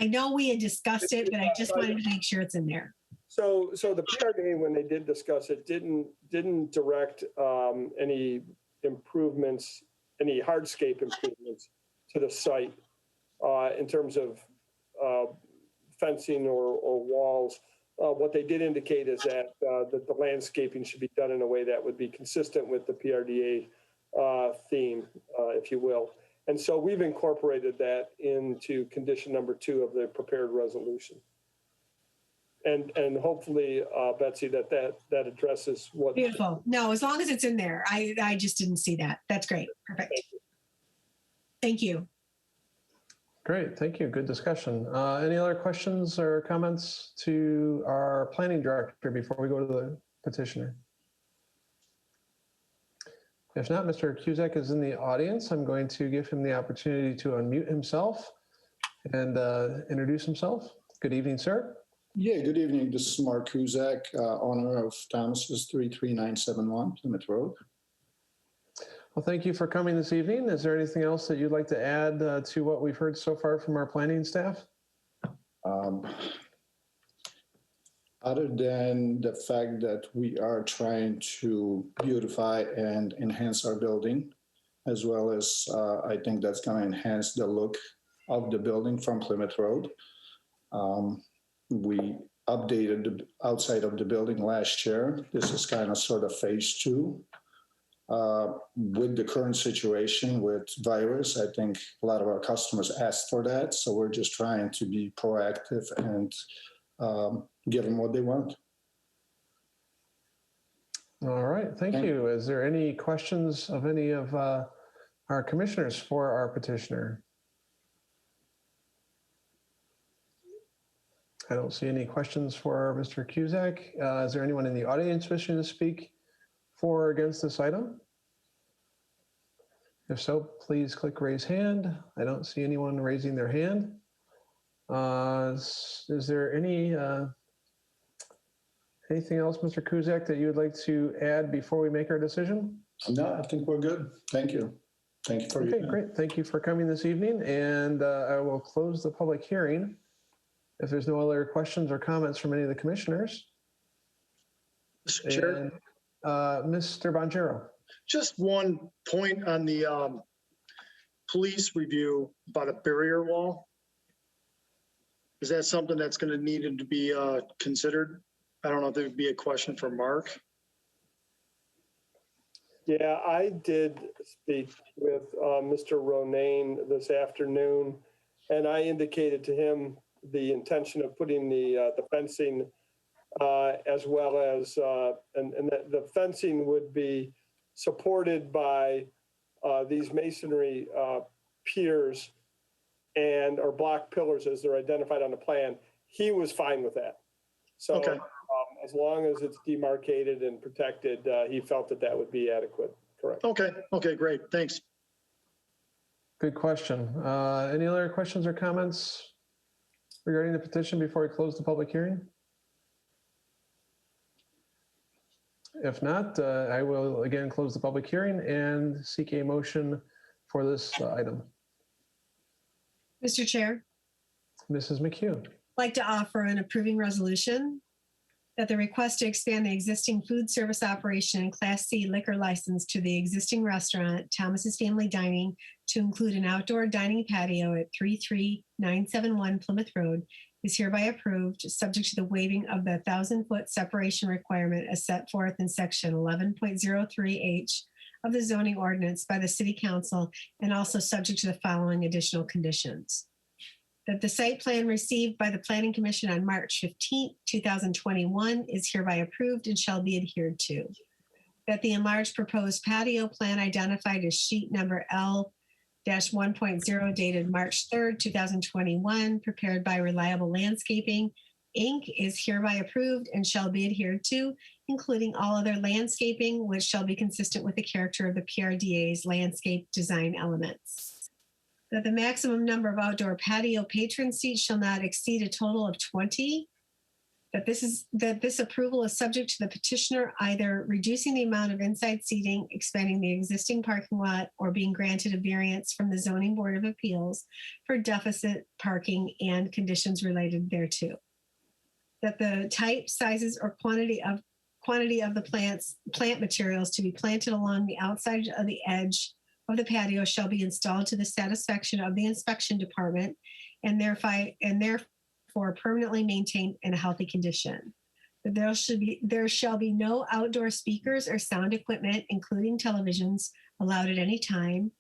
I know we had discussed it, but I just wanted to make sure it's in there. So the PRDA, when they did discuss it, didn't direct any improvements, any hardscape improvements to the site in terms of fencing or walls. What they did indicate is that the landscaping should be done in a way that would be consistent with the PRDA theme, if you will. And so we've incorporated that into condition number 2 of the prepared resolution. And hopefully, Betsy, that addresses what. Beautiful. No, as long as it's in there. I just didn't see that. That's great. Perfect. Thank you. Great, thank you. Good discussion. Any other questions or comments to our planning director before we go to the petitioner? If not, Mr. Cusack is in the audience. I'm going to give him the opportunity to unmute himself and introduce himself. Good evening, sir. Yeah, good evening. This is Mark Cusack, owner of Thomas's 33971 Plymouth Road. Well, thank you for coming this evening. Is there anything else that you'd like to add to what we've heard so far from our planning staff? Other than the fact that we are trying to beautify and enhance our building, as well as I think that's going to enhance the look of the building from Plymouth Road. We updated the outside of the building last year. This is kind of sort of phase 2. With the current situation with virus, I think a lot of our customers asked for that. So we're just trying to be proactive and give them what they want. All right, thank you. Is there any questions of any of our commissioners for our petitioner? I don't see any questions for Mr. Cusack. Is there anyone in the audience wishing to speak for or against this item? If so, please click raise hand. I don't see anyone raising their hand. Is there anything else, Mr. Cusack, that you would like to add before we make our decision? No, I think we're good. Thank you. Thank you for your Okay, time. great. Thank you for coming this evening, and I will close the public hearing. If there's no other questions or comments from any of the commissioners, Mr. Chair, And Mr. Bonjero. just one point on the police review about a barrier wall. Is that something that's going to need to be considered? I don't know if there would be a question for Mark. Yeah, I did speak with Mr. Ronayne this afternoon, and I indicated to him the intention of putting the fencing as well as, and that the fencing would be supported by these masonry piers or block pillars as they're identified on the plan. He was fine with that. So Okay. as long as it's demarcated and protected, he felt that that would be adequate. Correct. Okay. Okay, great. Thanks. Good question. Any other questions or comments regarding the petition before we close the public hearing? If not, I will again close the public hearing and seek a motion for this item. Mr. Chair, Mrs. McHugh. I'd like to offer an approving resolution that the request to expand the existing food service operation and Class C liquor license to the existing restaurant, Thomas's Family Dining, to include an outdoor dining patio at 33971 Plymouth Road is hereby approved, subject to the waiving of the 1,000-foot separation requirement as set forth in section 11.03H of the zoning ordinance by the City Council, and also subject to the following additional conditions. That the site plan received by the Planning Commission on March 15, 2021 is hereby approved and shall be adhered to. That the enlarged proposed patio plan identified as sheet number L-1.0 dated March 3rd, 2021, prepared by Reliable Landscaping, Inc. is hereby approved and shall be adhered to, including all other landscaping, which shall be consistent with the character of the PRDA's landscape design elements. That the maximum number of outdoor patio patron seats shall not exceed a total of 20. That this approval is subject to the petitioner either reducing the amount of inside seating, expanding the existing parking lot, or being granted a variance from the Zoning Board of Appeals for deficit parking and conditions related thereto. That the type, sizes, or quantity of the plant materials to be planted along the outside of the edge of the patio shall be installed to the satisfaction of the inspection department and therefore permanently maintained in a healthy condition. That there shall be no outdoor speakers or sound equipment, including televisions, allowed at any time.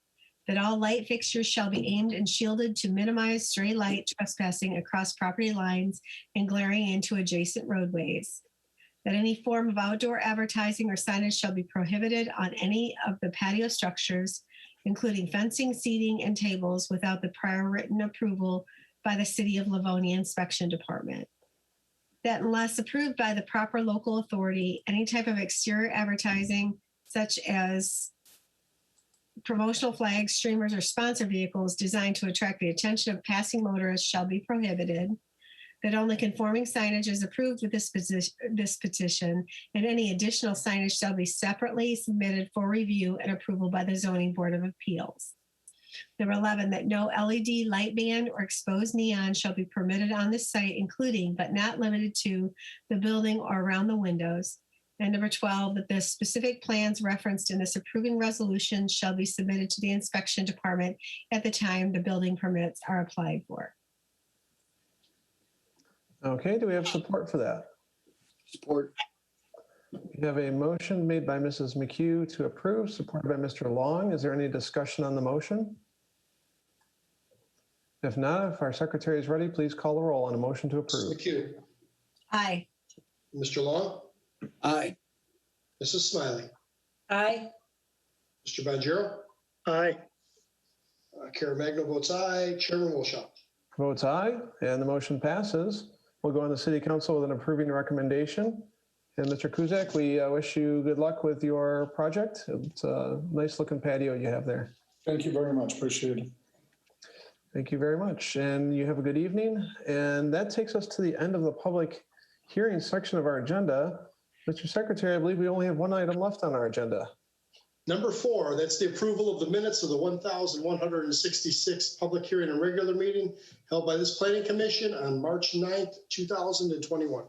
That all light fixtures shall be aimed and shielded to minimize stray light trespassing across property lines and glaring into adjacent roadways. That any form of outdoor advertising or signage shall be prohibited on any of the patio structures, including fencing, seating, and tables, without the prior written approval by the City of Livonia Inspection Department. That unless approved by the proper local authority, any type of exterior advertising, such as promotional flags, streamers, or sponsor vehicles designed to attract the attention of passing motorists shall be prohibited. That only conforming signage is approved with this petition, and any additional signage shall be separately submitted for review and approval by the Zoning Board of Appeals. Number 11, that no LED light band or exposed neon shall be permitted on this site, including but not limited to the building or around the windows. And number 12, that the specific plans referenced in this approving resolution shall be submitted to the inspection department at the time the building permits are applied for. Okay, do we have support for that? Support. We have a motion made by Mrs. McHugh to approve, supported by Mr. Long. Is there any discussion on the motion? If not, if our secretary is ready, please call the roll on a motion to approve. McHugh, Aye. Mr. Long, Aye. Mrs. Smiley, Aye. Mr. Bonjero, Aye. Caremagno votes aye, Chairman Wilshaw. Votes aye, and the motion passes. We'll go on to City Council with an approving recommendation. And Mr. Kuzak, we wish you good luck with your project. It's a nice looking patio you have there. Thank you very much. Appreciate it. Thank you very much. And you have a good evening. And that takes us to the end of the public hearing section of our agenda. Mr. Secretary, I believe we only have one item left on our agenda. Number 4, that's the approval of the minutes of the 1,166th public hearing and regular meeting held by this Planning Commission on March 9th, 2021.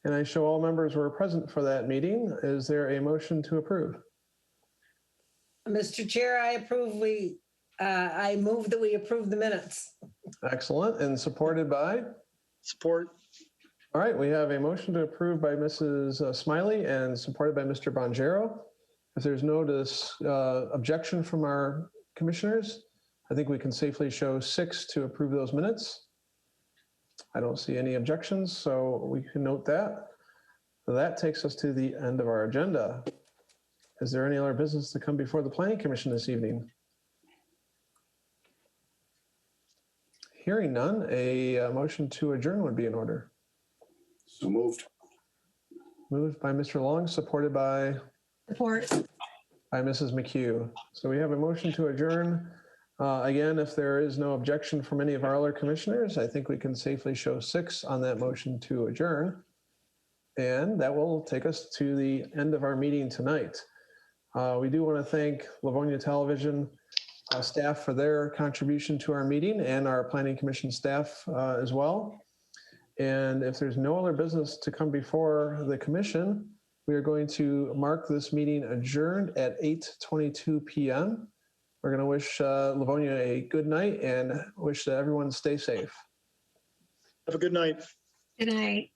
And I show all members were present for that meeting. Is there a motion to approve? Mr. Chair, I move that we approve the minutes. Excellent. And supported by? Support. All right, we have a motion to approve by Mrs. Smiley and supported by Mr. Bonjero. If there's no objection from our commissioners, I think we can safely show 6 to approve those minutes. I don't see any objections, so we can note that. That takes us to the end of our agenda. Is there any other business to come before the Planning Commission this evening? Hearing none, a motion to adjourn would be in order. So moved. Moved by Mr. Long, supported by Support. Mrs. McHugh. So we have a motion to adjourn. Again, if there is no objection from any of our other commissioners, I think we can safely show 6 on that motion to adjourn. And that will take us to the end of our meeting tonight. We do want to thank Livonia Television staff for their contribution to our meeting and our Planning Commission staff as well. And if there's no other business to come before the commission, we are going to mark this meeting adjourned at 8:22 p.m. We're going to wish Livonia a good night and wish that everyone stay safe. Have a good night. Good night.